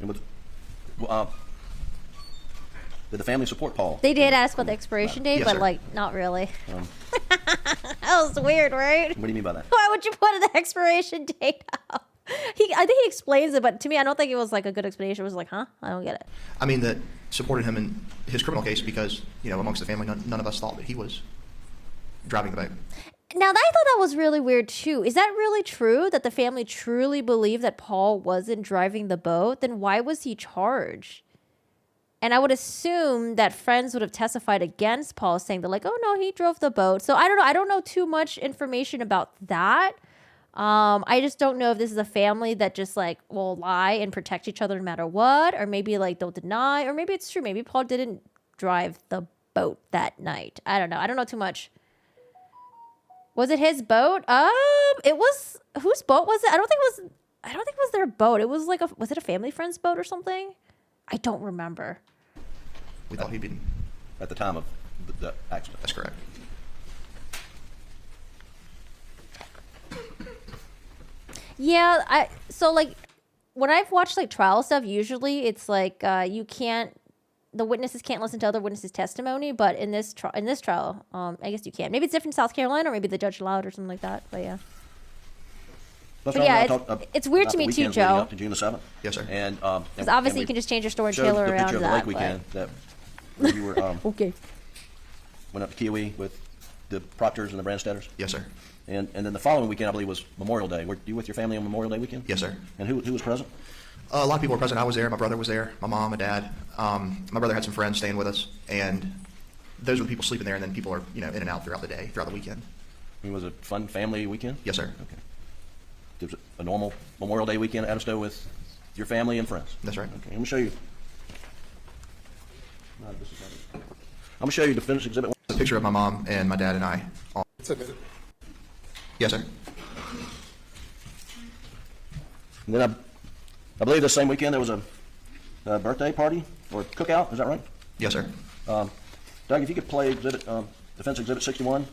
And did the family support Paul? They did ask about the expiration date, Yes, but sir. like not really. That was weird, right? What do you mean by that? Why would you put an expiration date up? I think he explains it, but to me, I don't think it was like a good explanation. It was like, huh? I don't get it. I mean, that supported him in his criminal case because, amongst the family, none of us thought that he was driving the boat. Now, I thought that was really weird too. Is that really true that the family truly believed that Paul wasn't driving the boat? Then why was he charged? And I would assume that friends would have testified against Paul, saying that like, oh no, he drove the boat. So I don't know. I don't know too much information about that. I just don't know if this is a family that just like will lie and protect each other no matter what, or maybe like they'll deny, or maybe it's true. Maybe Paul didn't drive the boat that night. I don't know. I don't know too much. Was it his boat? It was, whose boat was it? I don't think it was their boat. It was like was it a family friend's boat or something? I don't remember. We thought he'd been. At the time of the accident? That's correct. Yeah, so like when I've watched like trial stuff, usually it's like you can't, the witnesses can't listen to other witnesses' testimony, but in this trial, I guess you can. Maybe it's different in South Carolina, or maybe the judge allowed or something like that. But yeah, That's But why yeah, I it's- talked it's weird about to the me too, weekends leading Joe. up to June the 7th. Yes, sir. And because obviously you can just change your story and showed tailor the around picture of that. the lake but- weekend that where you were Okay. went up to Kiwi with the Proctors and the Brandstetters. Yes, sir. And then the following weekend, I believe, was Memorial Day. Were you with your family on Memorial Day weekend? Yes, sir. And who was present? A lot of people were present. I was there. My brother was there. My mom, my dad. My brother had some friends staying with us, and those were the people sleeping there. And then people are, in and out throughout the day, throughout the weekend. I mean, was it a fun family weekend? Yes, sir. Okay. It was a normal Memorial Day weekend at Edisto with your family and friends. That's right. Okay, let me show you. I'm going to show you Defendant's Exhibit 1. A picture of my mom and my dad and I. It's admitted. Yes, sir. And then I believe the same weekend there was a birthday party or cookout. Is that right? Yes, sir. Doug, if you could play Defense Exhibit 61.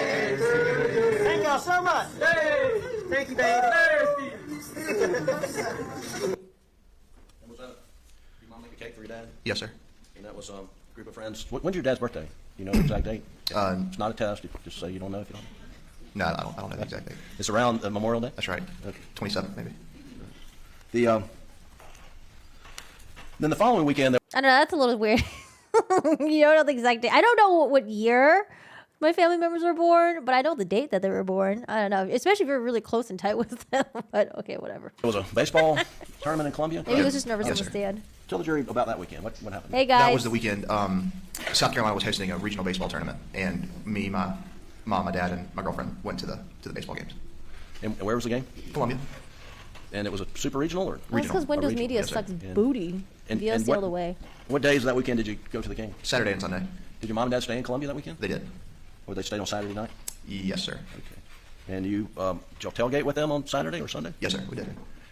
Thank y'all so much. Hey, thank you, baby. And was that your mom make a cake for your dad? Yes, sir. And that was a group of friends. When's your dad's birthday? You know the exact date? It's not a test. Just say you don't know if you don't. No, I don't know the exact date. It's around Memorial Day. That's right. 27th, maybe. The then the following weekend there I don't know. That's a little weird. You don't know the exact date. I don't know what year my family members were born, but I know the date that they were born. I don't know, especially if you're really close and tight with them. But okay, whatever. was a baseball tournament in Columbia. Maybe he was just nervous Yes, on the sir. stand. Tell the jury about that weekend. What happened? Hey guys. That was the weekend. South Carolina was hosting a regional baseball tournament, and me, my mom, my dad, and my girlfriend went to the baseball games. And where was the game? Columbia. And it was a super regional or That's regional. because Windows regional, Media yes, sir. sucks And- booty. and VOC what- all the way. What days of that weekend did you go to the game? Saturday and Sunday. Did your mom and dad stay in Columbia that weekend? They did. Or they stayed on Saturday night? Yes, sir. Okay. And you did y'all tailgate with them on Saturday or Sunday? Yes, sir. We did.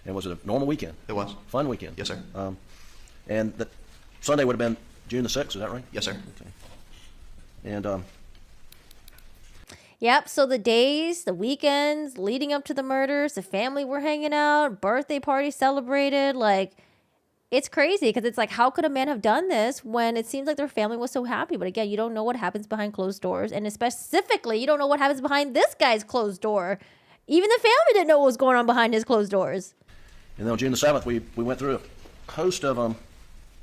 And was it a normal weekend? It was. Fun weekend? Yes, sir. And the Sunday would have been June the 6th, is that right? Yes, sir. Okay. And Yep. So the days, the weekends leading up to the murders, the family were hanging out, birthday party celebrated. Like, it's crazy because it's like, how could a man have done this when it seems like their family was so happy? But again, you don't know what happens behind closed doors. And specifically, you don't know what happens behind this guy's closed door. Even the family didn't know what was going on behind his closed doors. then on June the 7th, we went through a host of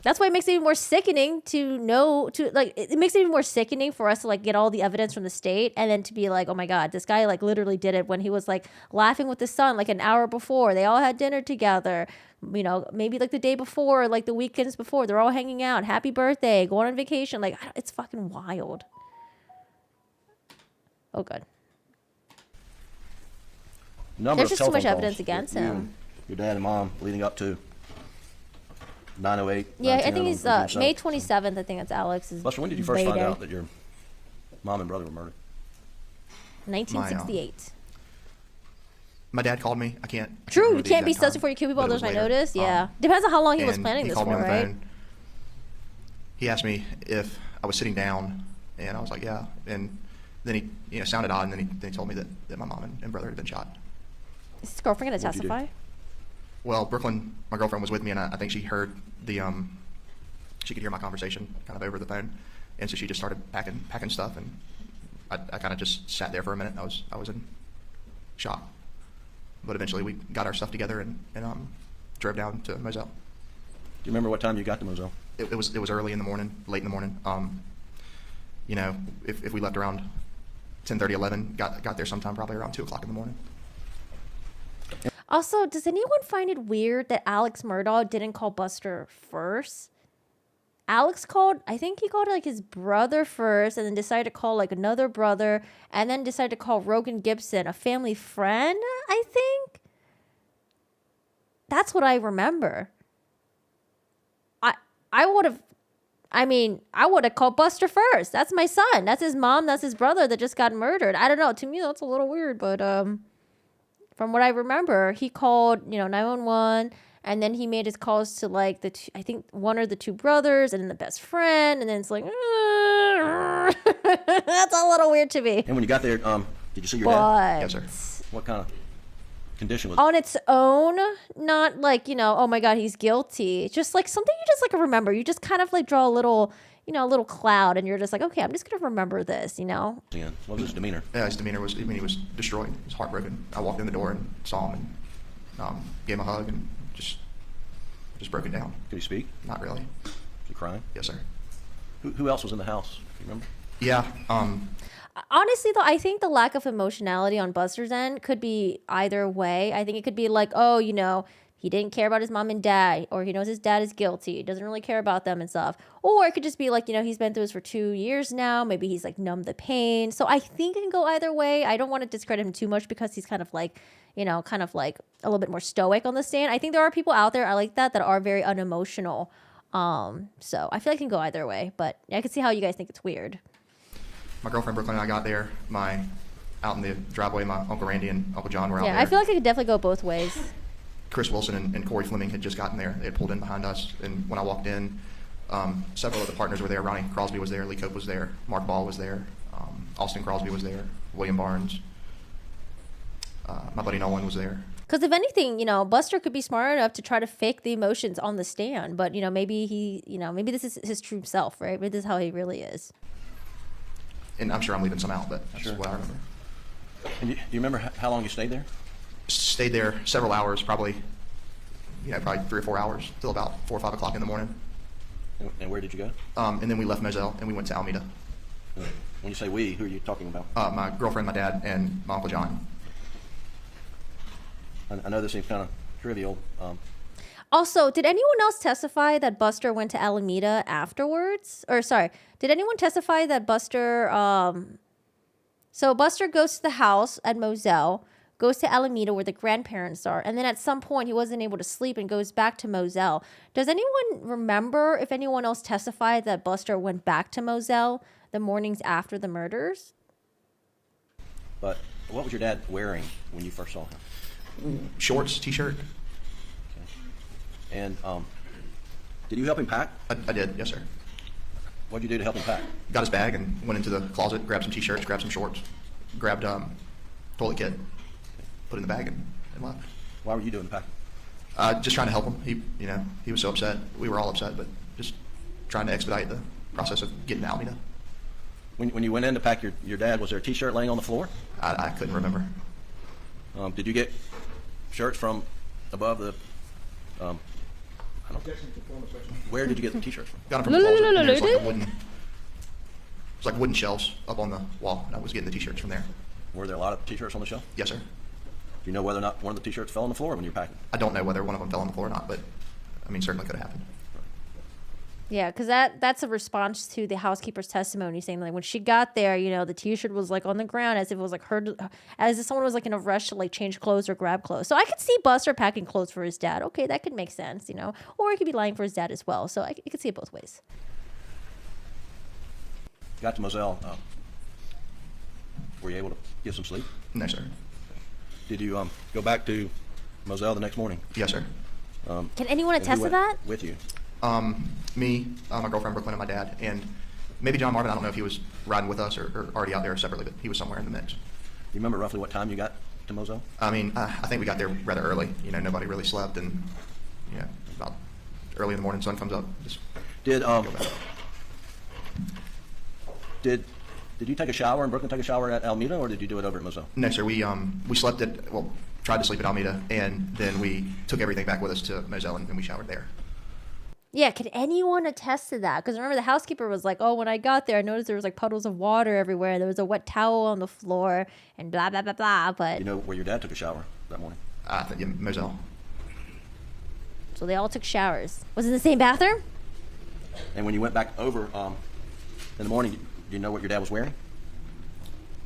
That's why it makes it even more sickening to know it makes it even more sickening for us to like get all the evidence from the state and then to be like, oh my God, this guy like literally did it when he was like laughing with his son like an hour before. They all had dinner together, maybe like the day before, like the weekends before. They're all hanging out. Happy birthday, going on vacation. Like, it's fucking wild. Oh, good. number There's of just too much telephone evidence calls against with you him. and your dad and mom leading up to 9:08. Yeah, I 9:10 think he's on June May 7th. 27th. I think that's Alex's. Buster, when did you first find birthday. out that your mom and brother were murdered? 1968. My dad called me. I can't True, remember you the can't be exact sus time, before you kill people. but it Those was I later. noticed. Yeah, depends on how long he was and planning he this called for, me on the right? phone. He asked me if I was sitting down, and I was like, yeah. And then he sounded odd, and then he told me that my mom and brother had been shot. Is his girlfriend gonna What'd you do? testify? Well, Brooklyn, my girlfriend, was with me, and I think she heard she could hear my conversation kind of over the phone, and so she just started packing stuff, and I kind of just sat there for a minute. I was in shock, but eventually we got our stuff together and drove down to Moselle. Do you remember what time you got to Moselle? It was early in the morning, late in the morning. If we left around 10:30, 11, got there sometime probably around 2:00 in the morning. Also, does anyone find it weird that Alex Murdaugh didn't call Buster first? Alex I think he called like his brother first and then decided to call like another brother and then decided to call Rogan Gibson, a family friend, I think. That's what I remember. I would have called Buster first. That's my son. That's his mom. That's his brother that just got murdered. I don't know. To me, that's a little weird, but from what I remember, he called, 911, and then he made his calls to like I think one or the two brothers, and then the best friend, and then it's like, That's a little weird to me. And when you got there, did you see your dad? But Yes, sir. What kind of condition was on its own, not like, oh my God, he's guilty. Just like something you just like remember. You just kind of like draw a little, a little cloud, and you're just like, okay, I'm just going to remember this, he in? What was his demeanor? Yeah, his demeanor was, he was destroyed. He was heartbroken. I walked in the door and saw him and gave him a hug and just broke it down. Could he speak? Not really. Was he crying? Yes, sir. Who else was in the house? Do you remember? Yeah. Honestly, though, I think the lack of emotionality on Buster's end could be either way. I think it could be like, oh, he didn't care about his mom and dad, or he knows his dad is guilty. He doesn't really care about them and stuff. Or it could just be like, he's been through this for 2 years now. Maybe he's like numbed the pain. So I think it can go either way. I don't want to discredit him too much because he's kind of like, kind of like a little bit more stoic on the stand. I think there are people out there like that are very unemotional. So I feel like it can go either way, but I can see how you guys think it's weird. My girlfriend Brooklyn and I got there. Out in the driveway, my Uncle Randy and Uncle John were out there. Yeah, I feel like it could definitely go both ways. Chris Wilson and Corey Fleming had just gotten there. They had pulled in behind us, and when I walked in, several of the partners were there. Ronnie Crosby was there, Lee Cope was there, Mark Ball was there, Austin Crosby was there, William Barnes, my buddy Nolan was there. Because if anything, Buster could be smart enough to try to fake the emotions on the stand, but maybe maybe this is his true self, right? Maybe this is how he really is. And I'm sure I'm leaving some out, but that's Sure. what I remember. And do you remember how long you stayed there? Stayed there several hours, probably 3 or 4 hours, till about 4 or 5 o'clock in the morning. And where did you go? And then we left Moselle and we went to Alameda. When you say we, who are you talking about? My girlfriend, my dad, and my Uncle John. I know this seems kind of trivial. Also, did anyone else testify that Buster went to Alameda afterwards? Or sorry, did anyone testify that Buster? So Buster goes to the house at Moselle, goes to Alameda where the grandparents are, and then at some point he wasn't able to sleep and goes back to Moselle. Does anyone remember if anyone else testified that Buster went back to Moselle the mornings after the murders? But what was your dad wearing when you first saw him? Shorts, t-shirt. And did you help him pack? I did, yes, sir. What did you do to help him pack? Got his bag and went into the closet, grabbed some t-shirts, grabbed some shorts, grabbed toilet kit, put it in the bag and left. Why were you doing the packing? Just trying to help him. He was so upset. We were all upset, but just trying to expedite the process of getting to Alameda. When you went in to pack your dad, was there a T-shirt laying on the floor? I couldn't remember. Did you get shirts from above the? I don't know. Where did you get the T-shirts from? Got them from the closet. And there's like a wooden, it's like wooden shelves up on the wall, and I was getting the t-shirts from there. Were there a lot of T-shirts on the shelf? Yes, sir. Do you know whether or not one of the T-shirts fell on the floor when you were packing? I don't know whether one of them fell on the floor or not, but certainly could have happened. Yeah, because that's a response to the housekeeper's testimony saying like when she got there, the T-shirt was like on the ground as if it was like as if someone was like in a rush to like change clothes or grab clothes. So I could see Buster packing clothes for his dad. Okay, that could make sense, or he could be lying for his dad as well. So I could see it both ways. Got to Moselle. Were you able to get some sleep? No, sir. Did you go back to Moselle the next morning? Yes, sir. Can anyone And who attest to went that? with you? Me, my girlfriend Brooklyn, and my dad, and maybe John Marvin. I don't know if he was riding with us or already out there separately, but he was somewhere in the mix. You remember roughly what time you got to Moselle? I think we got there rather early. Nobody really slept, and about early in the morning, sun comes up. Just Did go back. did you take a shower in Brooklyn? Take a shower at Alameda, or did you do it over at Moselle? No, sir. We slept tried to sleep at Alameda, and then we took everything back with us to Moselle, and we showered there. Yeah, could anyone attest to that? Because remember, the housekeeper was like, oh, when I got there, I noticed there was like puddles of water everywhere. There was a wet towel on the floor and blah, blah, blah, blah. But You know where your dad took a shower that morning? I think Moselle. so they all took showers. Was it in the same bathroom? And when you went back over in the morning, do you know what your dad was wearing?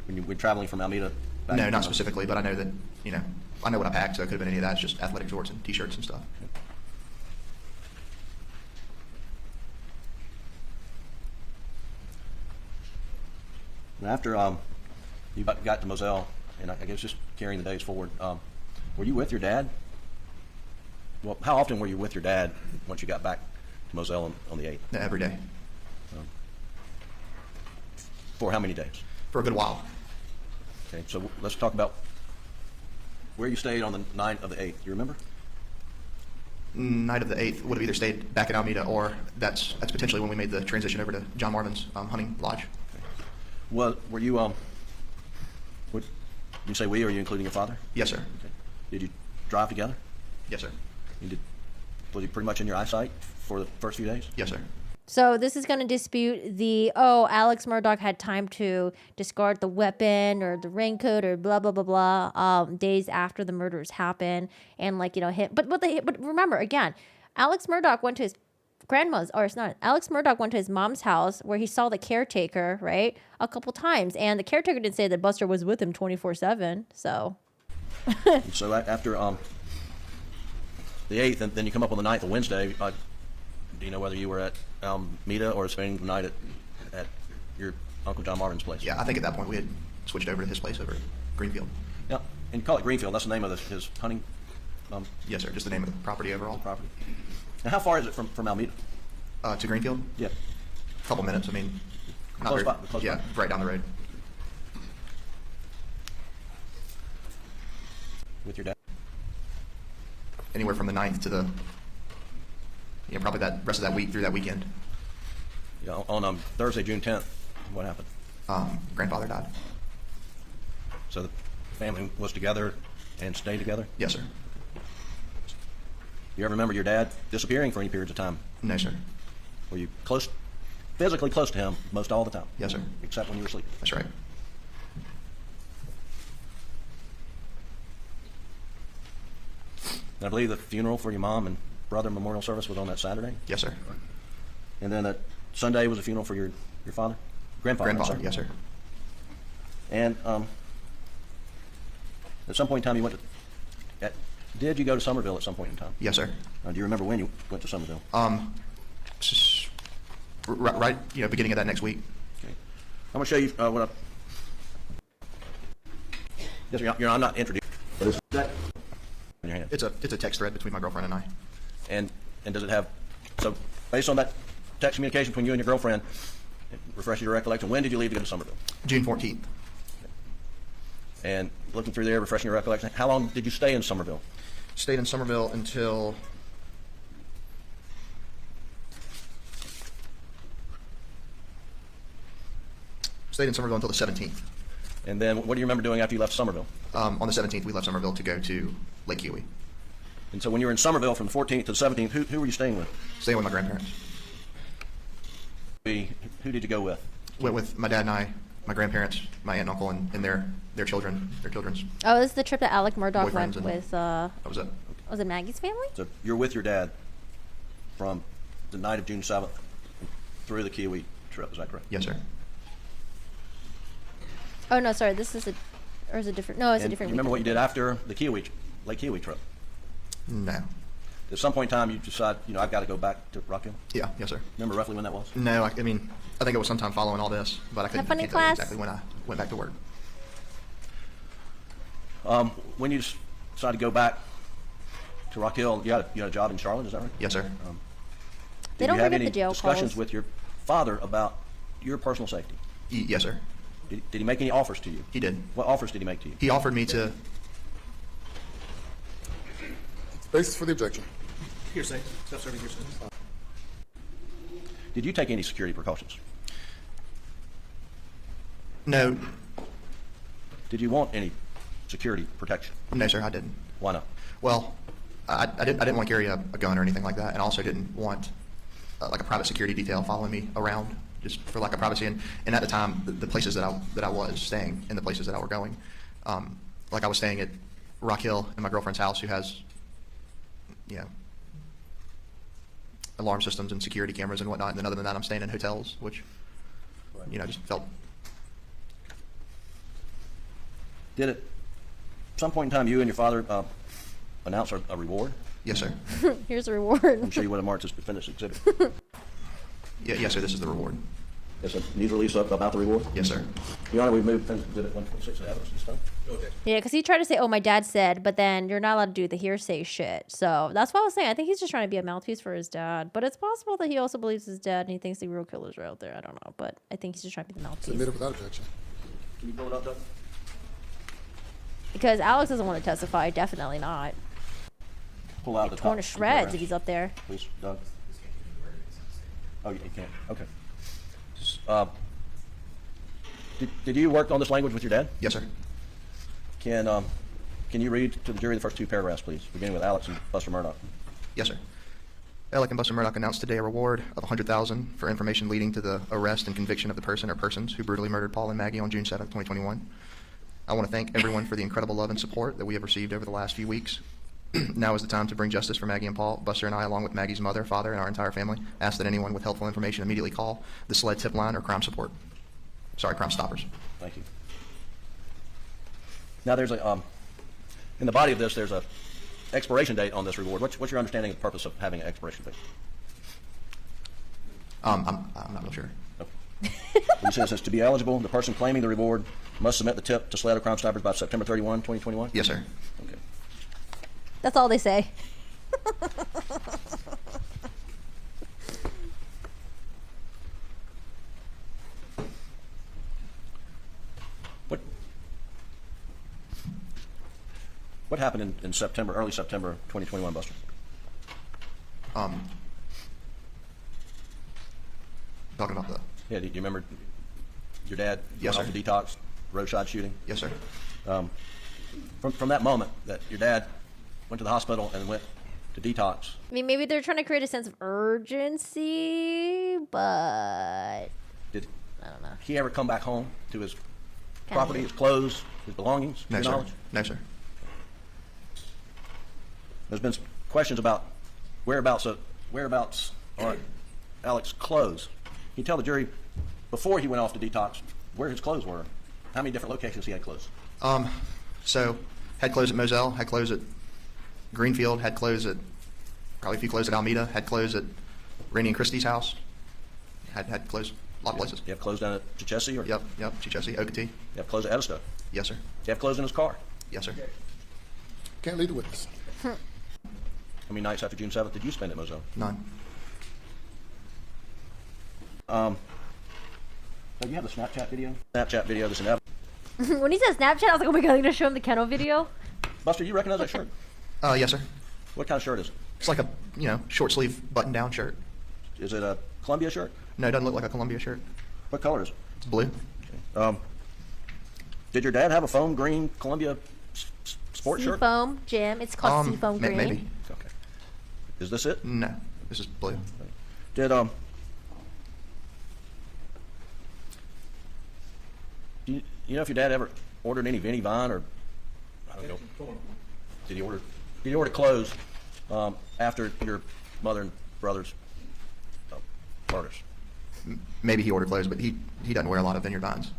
When you were traveling from Alameda back No, to not specifically, but I know that I know what I packed, so it could have been any of that. It's just athletic shorts and t-shirts and stuff. And after you got to Moselle, and I guess just carrying the days forward, were you with your dad? Well, how often were you with your dad once you got back to Moselle on the 8th? Every day. For how many days? for a good while. Okay, so let's talk about where you stayed on the night of the 8th. You remember? Night of the 8th would have either stayed back in Alameda, or that's potentially when we made the transition over to John Marvin's hunting lodge. Well, were you would you say we, or are you including your father? Yes, sir. Okay. Did you drive together? Yes, sir. Was he pretty much in your eyesight for the first few days? Yes, sir. So this is going to dispute the, oh, Alex Murdaugh had time to discard the weapon or the raincoat or blah, blah, blah, blah, days after the murders happened. And like, you know, but remember, again, Alex Murdaugh went to his grandma's, or it's not, Alex Murdaugh went to his mom's house where he saw the caretaker, right, a couple times. And the caretaker didn't say that Buster was with him 24/7, so. So after the 8th, and then you come up on the 9th, a Wednesday, do you know whether you were at Alameda or spending the night at your Uncle John Marvin's place? Yeah, I think at that point we had switched over to his place over at Greenfield. Yeah, and you call it Greenfield. That's the name of his hunting Yes, sir. Just the name of the property overall. property. Now, how far is it from Alameda? To Greenfield? Yeah. A couple minutes. I mean, not Close very- by, close yeah, by. right down the road. With your dad? Anywhere from the 9th to the, probably that rest of that week through that weekend. Yeah, on Thursday, June 10th, what happened? Grandfather died. So the family was together and stayed together? Yes, sir. You ever remember your dad disappearing for any periods of time? No, sir. Were you physically close to him most all the time? Yes, sir. Except when you were asleep? That's right. And I believe the funeral for your mom and brother memorial service was on that Saturday? Yes, sir. And then that Sunday was a funeral for your father? Grandfather? I'm Grandfather. sorry. Yes, sir. And at some point in time you went to, did you go to Somerville at some point in time? Yes, sir. Do you remember when you went to Somerville? Right, beginning of that next week. Okay. I'm going to show you what yes, I'm not introduced. What is that in your hand? It's a text thread between my girlfriend and I. And does it have, so based on that text communication between you and your girlfriend, refresh your recollection, when did you leave to go to Somerville? June 14th. And looking through there, refreshing your recollection, how long did you stay in Somerville? Stayed in Somerville until the 17th. And then what do you remember doing after you left Somerville? On the 17th, we left Somerville to go to Lake Huey. And so when you were in Somerville from the 14th to the 17th, who were you staying with? Staying with my grandparents. Who did you go with? Went with my dad and I, my grandparents, my aunt and uncle, and their children, their children's. Oh, this is the trip that Alec Murdaugh Boyfriends went and- with, That was it. was it Maggie's family? So you're with your dad from the night of June 7th through the Kiwi trip, is that correct? Yes, sir. Oh, no, sorry, this is or is it different? No, it's a And different you remember what you weekend. did after the Lake Kiwi trip? No. At some point in time, you decide, I've got to go back to Rock Hill. Yeah, yes, sir. Remember roughly when that was? No, I think it was sometime following all this, but I fun in can't tell you class. exactly when I went back to work. When you decided to go back to Rock Hill, you had a job in Charlotte, is that right? Yes, sir. They Did don't you have forget any the jail discussions calls. with your father about your personal safety? Yes, sir. Did he make any offers to you? He did. What offers did he make to you? He offered me to. Basis for the objection. Hearsay. Self-serving hearsay. Did you take any security precautions? No, Did you want any security protection? no, sir, I didn't. Why not? Well, I didn't want to carry a gun or anything like that, and I also didn't want like a private security detail following me around just for lack of privacy. And at the time, the places that I was staying and the places that I were going, like I was staying at Rock Hill in my girlfriend's house, who has, alarm systems and security cameras and whatnot. And then other than that, I'm staying in hotels, which, just felt. Did at some point in time you and your father announce a reward? Yes, sir. Here's a reward. I'm sure you would have marked as defendant's exhibit. Yes, sir. This is the reward. It's a news release about the reward? Yes, sir. Your Honor, we've moved Exhibit 126 to evidence this time. Yeah, because he tried to say, "Oh, my dad said," but then you're not allowed to do the hearsay shit. So that's what I was saying. I think he's just trying to be a mouthpiece for his dad, but it's possible that he also believes his dad and he thinks the real killers are out there. I don't know, but I think he's just trying to be the mouthpiece Submitted without objection. Can you pull it up, Doug? because Alex doesn't want to testify. Definitely not. Pull out the top. Torn to shreds if he's up there. Please, Doug. Oh, you can't. Okay. Did you work on this language with your dad? Yes, sir. Can you read to the jury the first two paragraphs, please, beginning with Alex and Buster Murdaugh? Yes, sir. Alec and Buster Murdaugh announced today a reward of $100,000 for information leading to the arrest and conviction of the person or persons who brutally murdered Paul and Maggie on June 7, 2021. I want to thank everyone for the incredible love and support that we have received over the last few weeks. Now is the time to bring justice for Maggie and Paul. Buster and I, along with Maggie's mother, father, and our entire family, ask that anyone with helpful information immediately call the SLED tip line or Crime Stoppers. Thank you. Now, there's a in the body of this, there's a expiration date on this reward. What's your understanding of the purpose of having an expiration date? I'm not real sure. It says to be eligible, the person claiming the reward must submit the tip to SLED or Crime Stoppers by September 31, 2021? Yes, sir. Okay. That's all they say. What happened in September, early September 2021, Buster? Talking about the... Yeah, do you remember your dad Yes, went sir. off the detox, roadside shooting? Yes, sir. From that moment that your dad went to the hospital and went to detox, I mean, maybe they're trying to create a sense of urgency, but did I don't know. he ever come back home to his Kinda property, weird. his clothes, his belongings, to No, your sir. knowledge? No, sir. There's been questions about whereabouts are Alex's clothes. Can you tell the jury, before he went off to detox, where his clothes were? How many different locations he had clothes? So, had clothes at Moselle, had clothes at Greenfield, had clothes at, probably a few clothes at Almeida, had clothes at Rainey and Christie's house, had clothes, a lot of places. You have clothes down at Chichesi? Or Yep, Chichesi, Okatee. You have clothes at Edisto? Yes, sir. You have clothes in his car? Yes, sir. Can't lead the witness. How many nights after June 7th did you spend at Moselle? None. So you have the Snapchat video? Snapchat video that's in evidence. When he said Snapchat, I was like, oh my god, they're gonna show him the kennel video. Buster, you recognize that shirt? Yes, sir. What kind of shirt is it? It's like a, short sleeve button down shirt. Is it a Columbia shirt? No, it doesn't look like a Columbia shirt. What color is it? It's blue. Did your dad have a foam green Columbia sports shirt? Seafoam, Jim. It's called Seafoam Green. Maybe. Okay. Is this it? No, this is blue. Did do you know if your dad ever ordered any Vinnie Vine or I don't know? Did he order clothes after your mother and brother's murders? Maybe he ordered clothes, but he doesn't wear a lot of vineyard vines.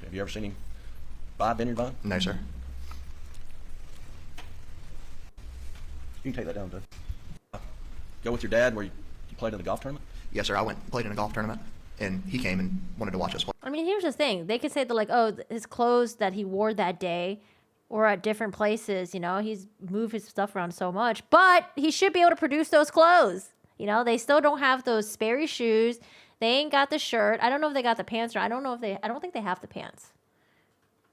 Have you ever seen him buy Vineyard Vine? No, sir. You can take that down, Doug. Go with your dad where you played in the golf tournament? Yes, sir. I went and played in a golf tournament, and he came and wanted to watch us play. I mean, here's the thing. They could say that, like, oh, his clothes that he wore that day or at different places, he's moved his stuff around so much, but he should be able to produce those clothes. They still don't have those Sperry shoes. They ain't got the shirt. I don't know if they got the pants, or I don't think they have the pants.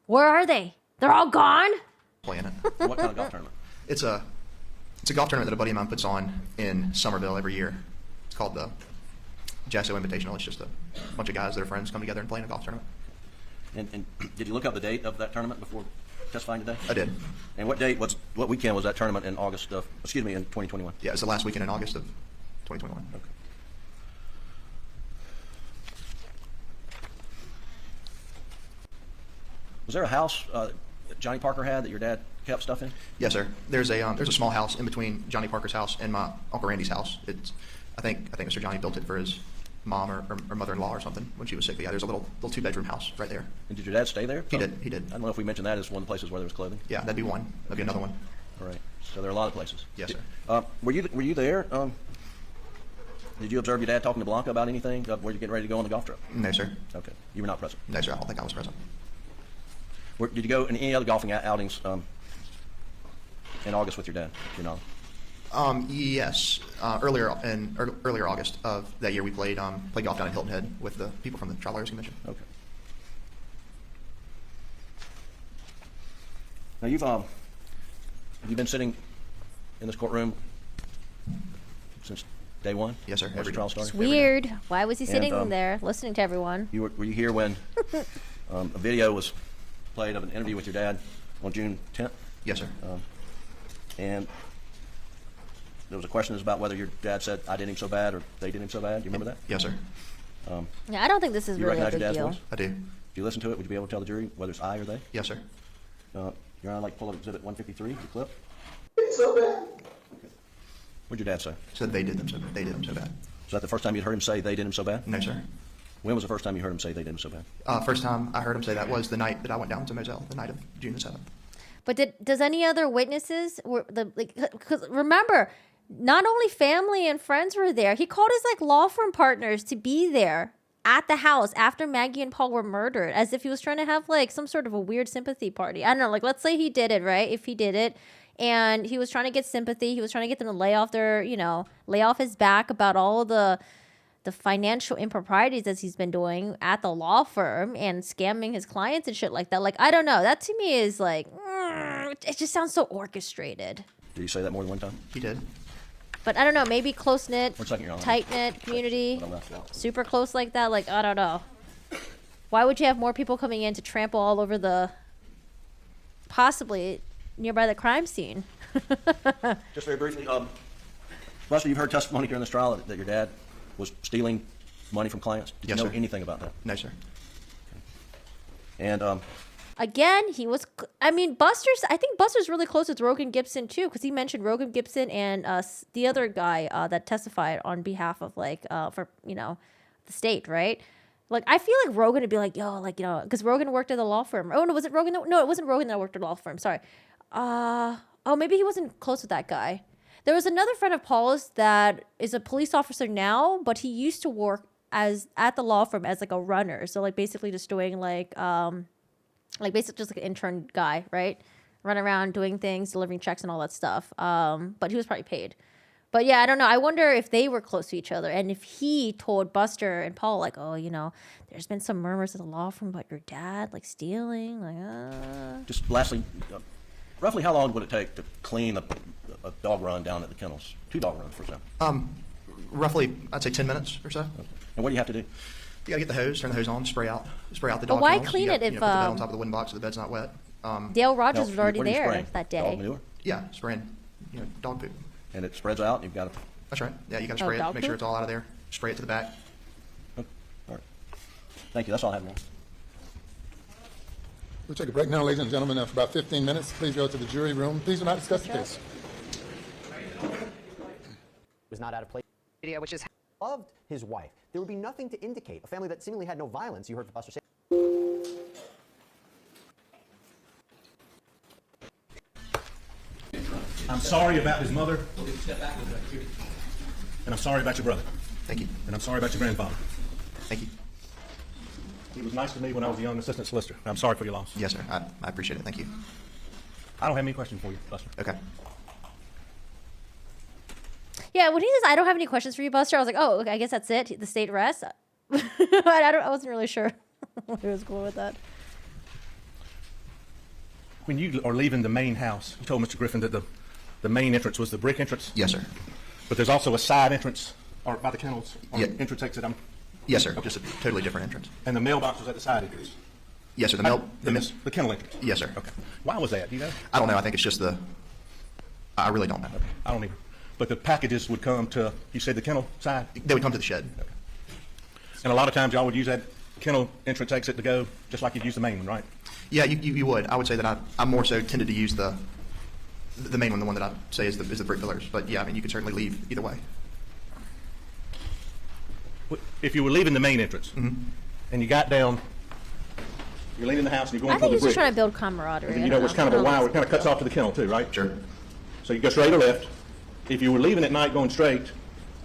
Where are they? They're all gone? Playing it. What kind of golf tournament? It's a golf tournament that a buddy of mine puts on in Somerville every year. It's called the Jasso Invitational. It's just a bunch of guys that are friends come together and play in a golf tournament. And did you look up the date of that tournament before testifying today? I did. And what weekend was that tournament in in 2021? Yeah, it's the last weekend in August of 2021. Okay. Was there a house that Johnny Parker had that your dad kept stuff in? Yes, sir. There's a small house in between Johnny Parker's house and my Uncle Randy's house. I think Mr. Johnny built it for his mom or mother-in-law or something when she was sick. But yeah, there's a little 2-bedroom house right there. And did your dad stay there? He did. I don't know if we mentioned that as one of the places where there was clothing. Yeah, that'd be one. That'd be another one. All right. So there are a lot of places. Yes, sir. Were you there Did you observe your dad talking to Blanca about anything? Were you getting ready to go on the golf trip? No, sir. Okay. You were not present. No, sir. I don't think I was present. Did you go in any other golfing outings in August with your dad? You know. Yes. Earlier August of that year, we played golf down in Hilton Head with the people from the Trial Lawyers Commission. Okay. Now you've been sitting in this courtroom since day one? Yes, sir. Once Every the trial day. started? It's weird. Why was he sitting And, there listening to everyone? Were you here when a video was played of an interview with your dad on June 10th? Yes, sir. And there was a question about whether your dad said, I did him so bad, or they did him so bad. Do you remember that? Yes, sir. Yeah, I don't think this is You really a recognize big your dad's deal. voice? I do. If you listen to it, would you be able to tell the jury whether it's I or they? Yes, sir. Your Honor, I'd like to pull up Exhibit 153, the clip. So bad. What'd your dad say? Said they did him so bad. Was that the first time you'd heard him say they did him so bad? No, sir. When was the first time you heard him say they did him so bad? First time I heard him say that was the night that I went down to Moselle, the night of June the 7th. But does any other witnesses because remember, not only family and friends were there. He called his law firm partners to be there at the house after Maggie and Paul were murdered, as if he was trying to have some sort of a weird sympathy party. I don't know. Let's say he did it, right? If he did it, and he was trying to get sympathy, he was trying to get them to lay off his back about all the financial improprieties as he's been doing at the law firm and scamming his clients and shit like that. I don't know. That to me is it just sounds so orchestrated. Did you say that more than one time? He did. But I don't know, maybe close-knit, 1 second, Your Honor. tight-knit community, But I'm not sure. super close like that. I don't know. Why would you have more people coming in to trample all over the, possibly nearby the crime scene? Just very briefly, Buster, you've heard testimony during this trial that your dad was stealing money from clients. Did Yes, you know sir. anything about that? No, sir. And Again, he was, I think Buster's really close with Rogan Gibson too, because he mentioned Rogan Gibson and the other guy that testified on behalf of for the state, right? I feel like Rogan would be because Rogan worked at the law firm. Oh, no, was it Rogan? No, it wasn't Rogan that worked at the law firm. Sorry. Maybe he wasn't close with that guy. There was another friend of Paul's that is a police officer now, but he used to work at the law firm as a runner. So basically just doing basically just an intern guy, right? Run around doing things, delivering checks and all that stuff. But he was probably paid. But yeah, I don't know. I wonder if they were close to each other and if he told Buster and Paul there's been some murmurs at the law firm about your dad stealing. just lastly, roughly how long would it take to clean a dog run down at the kennels? 2 dog runs, for example. Roughly, I'd say 10 minutes or so. And what do you have to do? You gotta get the hose, turn the hose on, spray out the But dog. why kennels. clean You it got, if put the bed on top of the wooden box so the bed's not wet. Dale Rogers Now, was already what are you there spraying? that Dog day? manure? Yeah, spraying dog poop. And it spreads out, and you've got to... That's right. Yeah, you gotta spray dog it, make sure poop? it's all out of there. Spray it to the back. All right. Thank you. That's all I have now. We'll take a break now, ladies and gentlemen, for about 15 minutes. Please go to the jury room. Please do not discuss the case. Was not out of place. Video, which is Loved his wife. There would be nothing to indicate. A family that seemingly had no violence. You heard from Buster say. I'm sorry about his mother. And I'm sorry about your brother. Thank you. And I'm sorry about your grandfather. Thank you. He was nice to me when I was a young assistant solicitor. I'm sorry for your loss. Yes, sir. I appreciate it. Thank you. I don't have any questions for you, Buster. Okay. Yeah, when he says I don't have any questions for you, Buster, I was like, oh, okay, I guess that's it. The state rests. I wasn't really sure. It was cool with that. When you are leaving the main house, you told Mr. Griffin that the main entrance was the brick entrance. Yes, sir. But there's also a side entrance, or by the kennels, or Yeah. entrance exit. Yes, sir. Just a totally different entrance. And the mailbox was at the side entrance. Yes, sir. The kennel entrance. Yes, sir. Okay. Why was that? Do you know? I don't know. I think it's just I really don't know. I don't either. But the packages would come to, you said the kennel side? They would come to the shed. And a lot of times y'all would use that kennel entrance exit to go, just like you'd use the main one, right? Yeah, you would. I would say that I more so tended to use the main one, the one that I say is the brick pillars. But yeah, I mean, you could certainly leave either way. If you were leaving the main entrance and you got down, you're leaving the house and you're I going think for he's the just brick. trying to build camaraderie. And you know, it's kind of a wire. It kind of cuts off to the kennel too, right? Sure. So you go straight or left. If you were leaving at night going straight,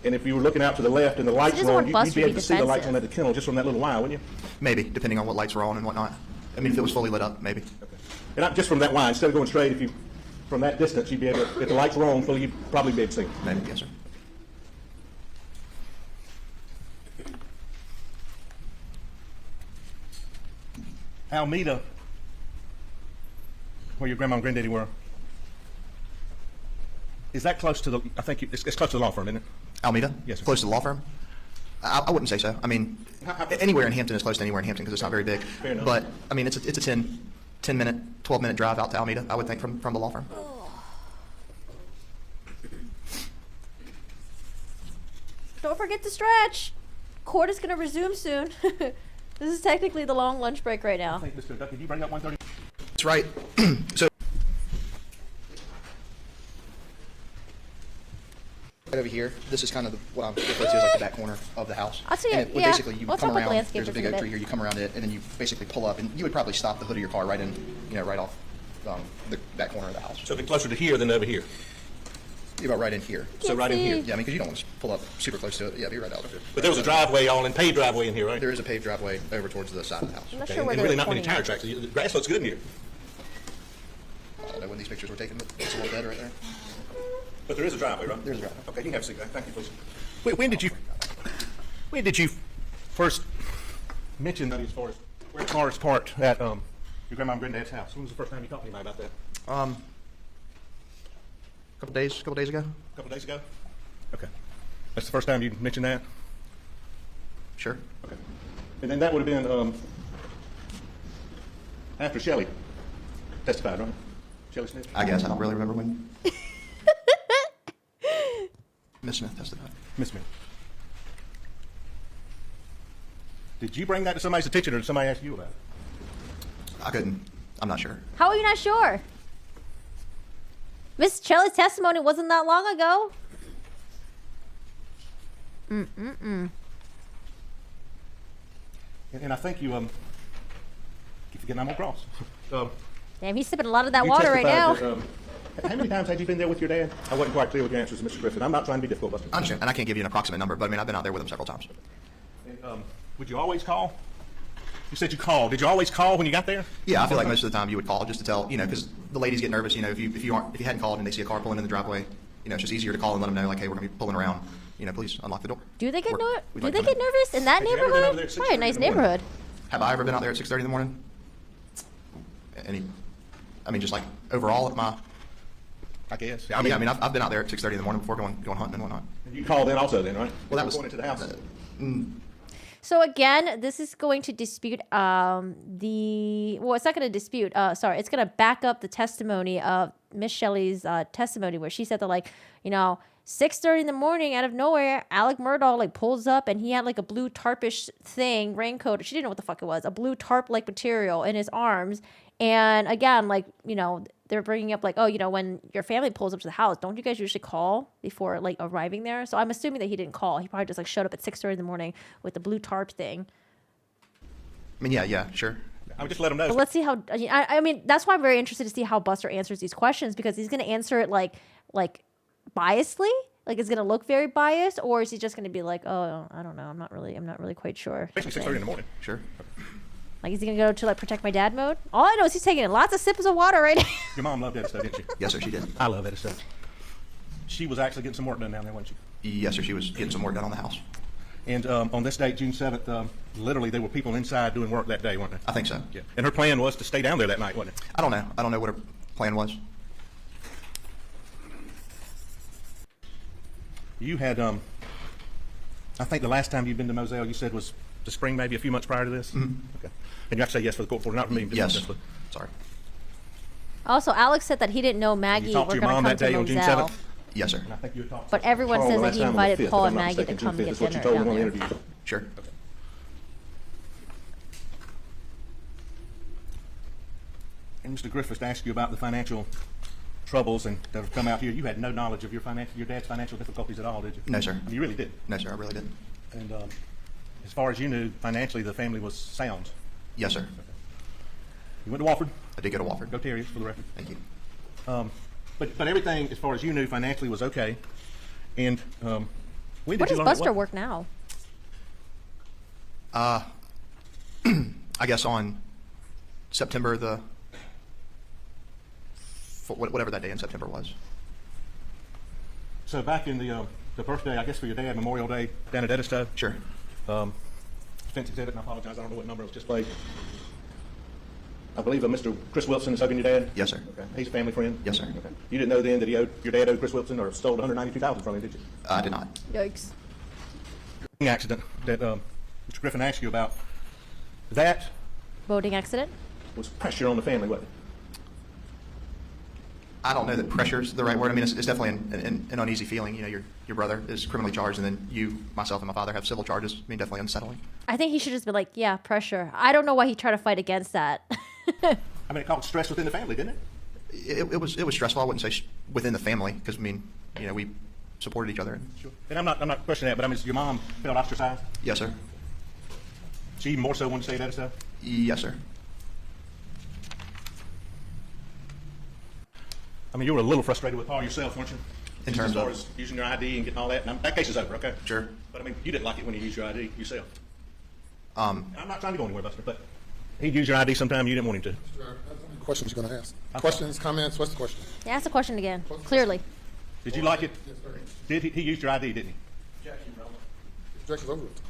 And if you were looking out to the left and the lights doesn't were on, want you'd Buster be to able be to see the lights on defensive. at the kennel just from that little while, wouldn't you? Maybe, depending on what lights were on and whatnot. I mean, if it was fully lit up, maybe. And not just from that line, instead of going straight, if you, from that distance, you'd be able to, if the lights were on fully, you'd probably be able to see them. Maybe, yes, sir. Alameda, where your grandma and granddaddy were, is that close to the, I think it's close to the law firm, isn't it? Alameda? Yes, sir. Close to the law firm? I wouldn't say so. I mean, anywhere in Hampton is close to anywhere in Hampton because it's not very big. Fair enough. But, I mean, it's a 10-minute, 12-minute drive out to Alameda, I would think, from the law firm. Don't forget to stretch. Court is going to resume soon. This is technically the long lunch break right I now. think, Mr. Duck, did you bring up 130? That's right. So, right over here, this is kind of what I'm referring to as like the back corner of the house. I'll see And it, would yeah. basically, you We'll come talk about around, landscape there's a for a big oak bit. tree here, you come around it, and then you basically pull up, and you would probably stop the hood of your car right in, right off the back corner of the house. So it'd be closer to here than over here. Be about right in here. So right in here. Yeah, I mean, because you don't want to pull up super close to it. Yeah, be right out. But there was a driveway, all in paved driveway in here, right? There is a paved driveway over towards the side of the house. I'm not Okay, sure where and they're really not many pointing tire at. tracks. The grass looks good in here. I don't know when these pictures were taken, but it's a little dead right there. But there is a driveway, right? There's a driveway. Okay, you can have a seat back. Thank you, please. When did you first mention that as far as where cars parked at your grandma and granddad's house? When was the first time you talked to anybody about that? A couple days ago. A couple days ago? Okay. That's the first time you mentioned that? Sure. Okay. And then that would have been after Shelley testified, right? Shelley Smith? I guess I don't really remember when Miss Smith testified. Miss Smith. Did you bring that to somebody's attention or did somebody ask you about it? I couldn't. I'm not sure. How are you not sure? Miss Shelley's testimony wasn't that long ago. And I think you keep forgetting I'm on cross. Damn, he's sipping a lot of that You water right now. testified that, how many times had you been there with your dad? I wasn't quite clear with your answers, Mr. Griffin. I'm not trying to be difficult, Buster. I understand, and I can't give you an approximate number, but I mean, I've been out there with him several times. And, would you always call? You said you called. Did you always call when you got there? Yeah, I feel like most of the time you would call just to tell, because the ladies get nervous. If you hadn't called and they see a car pulling in the driveway, it's just easier to call and let them know, like, hey, we're gonna be pulling around. Please unlock the door. Do they get We'd do like they to get know. nervous in that Have you ever been over neighborhood? there at Probably a 6:30 nice in the morning? neighborhood. Have I ever been out there at 6:30 in the morning? Just like overall at my. I guess. I mean, I've been out there at 6:30 in the morning before going hunting and whatnot. You called in also then, right? Well, that was going into the house. So again, this is going to dispute it's not going to dispute. It's going to back up the testimony of Miss Shelley's testimony, where she said that 6:30 in the morning, out of nowhere, Alec Murdaugh pulls up and he had a blue tarpish thing, raincoat. She didn't know what the fuck it was, a blue tarp material in his arms. And again, they're bringing up when your family pulls up to the house, don't you guys usually call before arriving there? So I'm assuming that he didn't call. He probably just showed up at 6:30 in the morning with the blue tarp thing. I mean, yeah, sure. I would just let them know. But let's see how. I mean, that's why I'm very interested to see how Buster answers these questions, because he's going to answer it like biasedly, it's going to look very biased, or is he just going to be oh, I don't know, I'm not really quite sure. Basically 6:30 in the morning. Sure. Is he going to go to protect my dad mode? All I know is he's taking lots of sips of water right now. Your mom loved that stuff, didn't she? Yes, sir, she did. I love that stuff. She was actually getting some work done down there, wasn't she? Yes, sir, she was getting some work done on the house. And on this date, June 7th, literally there were people inside doing work that day, weren't there? I think so. Yeah. And her plan was to stay down there that night, wasn't it? I don't know. I don't know what her plan was. You had, I think the last time you'd been to Moselle, you said was the spring, maybe a few months prior to this? Mm-hmm. Okay. And you have to say yes for the court reporter, not for me. Yes. Just for- Sorry. Also, Alex said that he didn't know Maggie You talked were to going your to mom come that day to on June Moselle. 7th? Yes, sir. And I think you had talked But to everyone Carl says the that last he time on the invited 5th, Paul if and I'm not Maggie to mistaken, come June and 5th get is what you dinner told down me in one there. interview. Sure. And Mr. Griffiths asked you about the financial troubles and that have come out here. You had no knowledge of your dad's financial difficulties at all, did you? No, sir. You really did. No, sir, I really didn't. And as far as you knew, financially the family was sound. Yes, sir. You went to Wofford. I did go to Wofford. Go Terriers for the record. Thank you. But everything, as far as you knew, financially was okay. And When Where did you does learn Buster what? work now? I guess on September whatever that day in September was. So back in the birthday, I guess for your dad, Memorial Day, down at Edisto. Sure. Defense exhibit, and I apologize, I don't know what number it was displayed. I believe Mr. Chris Wilson is hugging your dad? Yes, sir. Okay. He's a family friend? Yes, sir. Okay. You didn't know then that your dad owed Chris Wilson or stole $192,000 from him, did you? I did not. Yikes. Accident that Mr. Griffin asked you about, that Boating accident? was pressure on the family, wasn't it? I don't know that pressure is the right word. I mean, it's definitely an uneasy feeling. You know, your brother is criminally charged, and then you, myself, and my father have civil charges. I mean, definitely unsettling. I think he should just be like, yeah, pressure. I don't know why he tried to fight against that. I mean, it caused stress within the family, didn't it? It was stressful. I wouldn't say within the family because I mean, you know, we supported each other. Sure. And I'm not questioning that, but I mean, your mom felt ostracized? Yes, sir. She even more so wanted to say that and stuff? Yes, sir. I mean, you were a little frustrated with Paul yourself, weren't you? In terms as far of- as using your ID and getting all that. Now, that case is over, okay? Sure. But I mean, you didn't like it when he used your ID yourself. Um, I'm not trying to go anywhere, Buster, but he'd use your ID sometime. You didn't want him to. Questions you're going to ask? Questions, comments? What's the question? Yeah, ask the question again. Clearly. Did you like it? Yes, sir. Did he used your ID, didn't he? Objection's over with.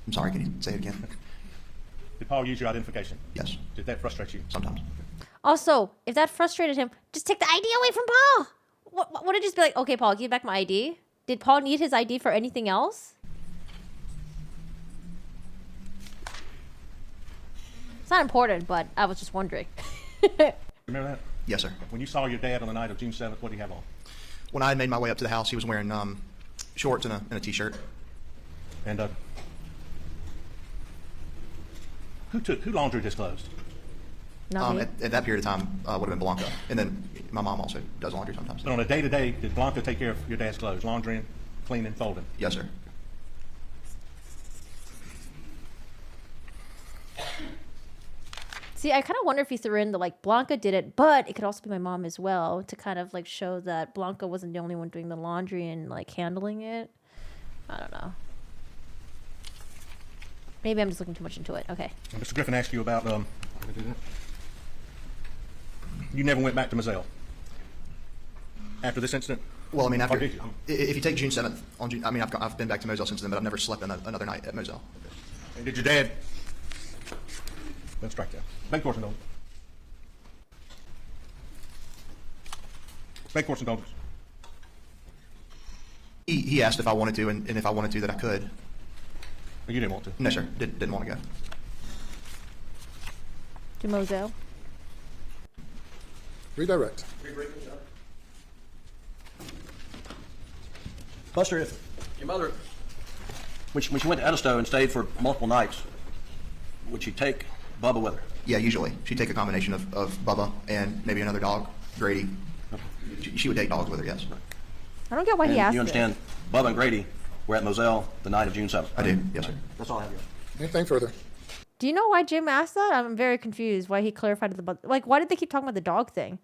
I'm sorry. Can you say it again? Did Paul use your identification? Yes. Did that frustrate you? Sometimes. Also, if that frustrated him, just take the ID away from Paul. Would it just be like, okay, Paul, give back my ID? Did Paul need his ID for anything else? It's not important, but I was just wondering. Remember that? Yes, sir. When you saw your dad on the night of June 7th, what did he have on? When I made my way up to the house, he was wearing shorts and a t-shirt. And who laundered his clothes? Not me. At that period of time, would have been Blanca, and then my mom also does laundry sometimes. But on a day-to-day, did Blanca take care of your dad's clothes, laundering, cleaning, folding? Yes, sir. See, I kind of wonder if he threw in the like Blanca did it, but it could also be my mom as well to kind of like show that Blanca wasn't the only one doing the laundry and like handling it. I don't know. Maybe I'm just looking too much into it. Okay. Mr. Griffin asked you about you never went back to Moselle after this incident? Well, I mean, after Or did you? if you take June 7th, I mean, I've been back to Moselle since then, but I've never slept another night at Moselle. And did your dad? Let's strike that. Make course indulgence. Make course indulgence. He asked if I wanted to, and if I wanted to, that I could. But you didn't want to. No, sir. Didn't want to go. To Moselle. Redirect. Buster, if your mother, when she went to Edisto and stayed for multiple nights, would she take Bubba with her? Yeah, usually she'd take a combination of Bubba and maybe another dog, Grady. She would take dogs with her. Yes, I don't get why he And asked you understand, Bubba and Grady were at Moselle the night of June 7th. I do. Yes, sir. That's all I have here. Anything further? Do you know why Jim asked that? I'm very confused why he clarified the like why did they keep talking about the dog thing?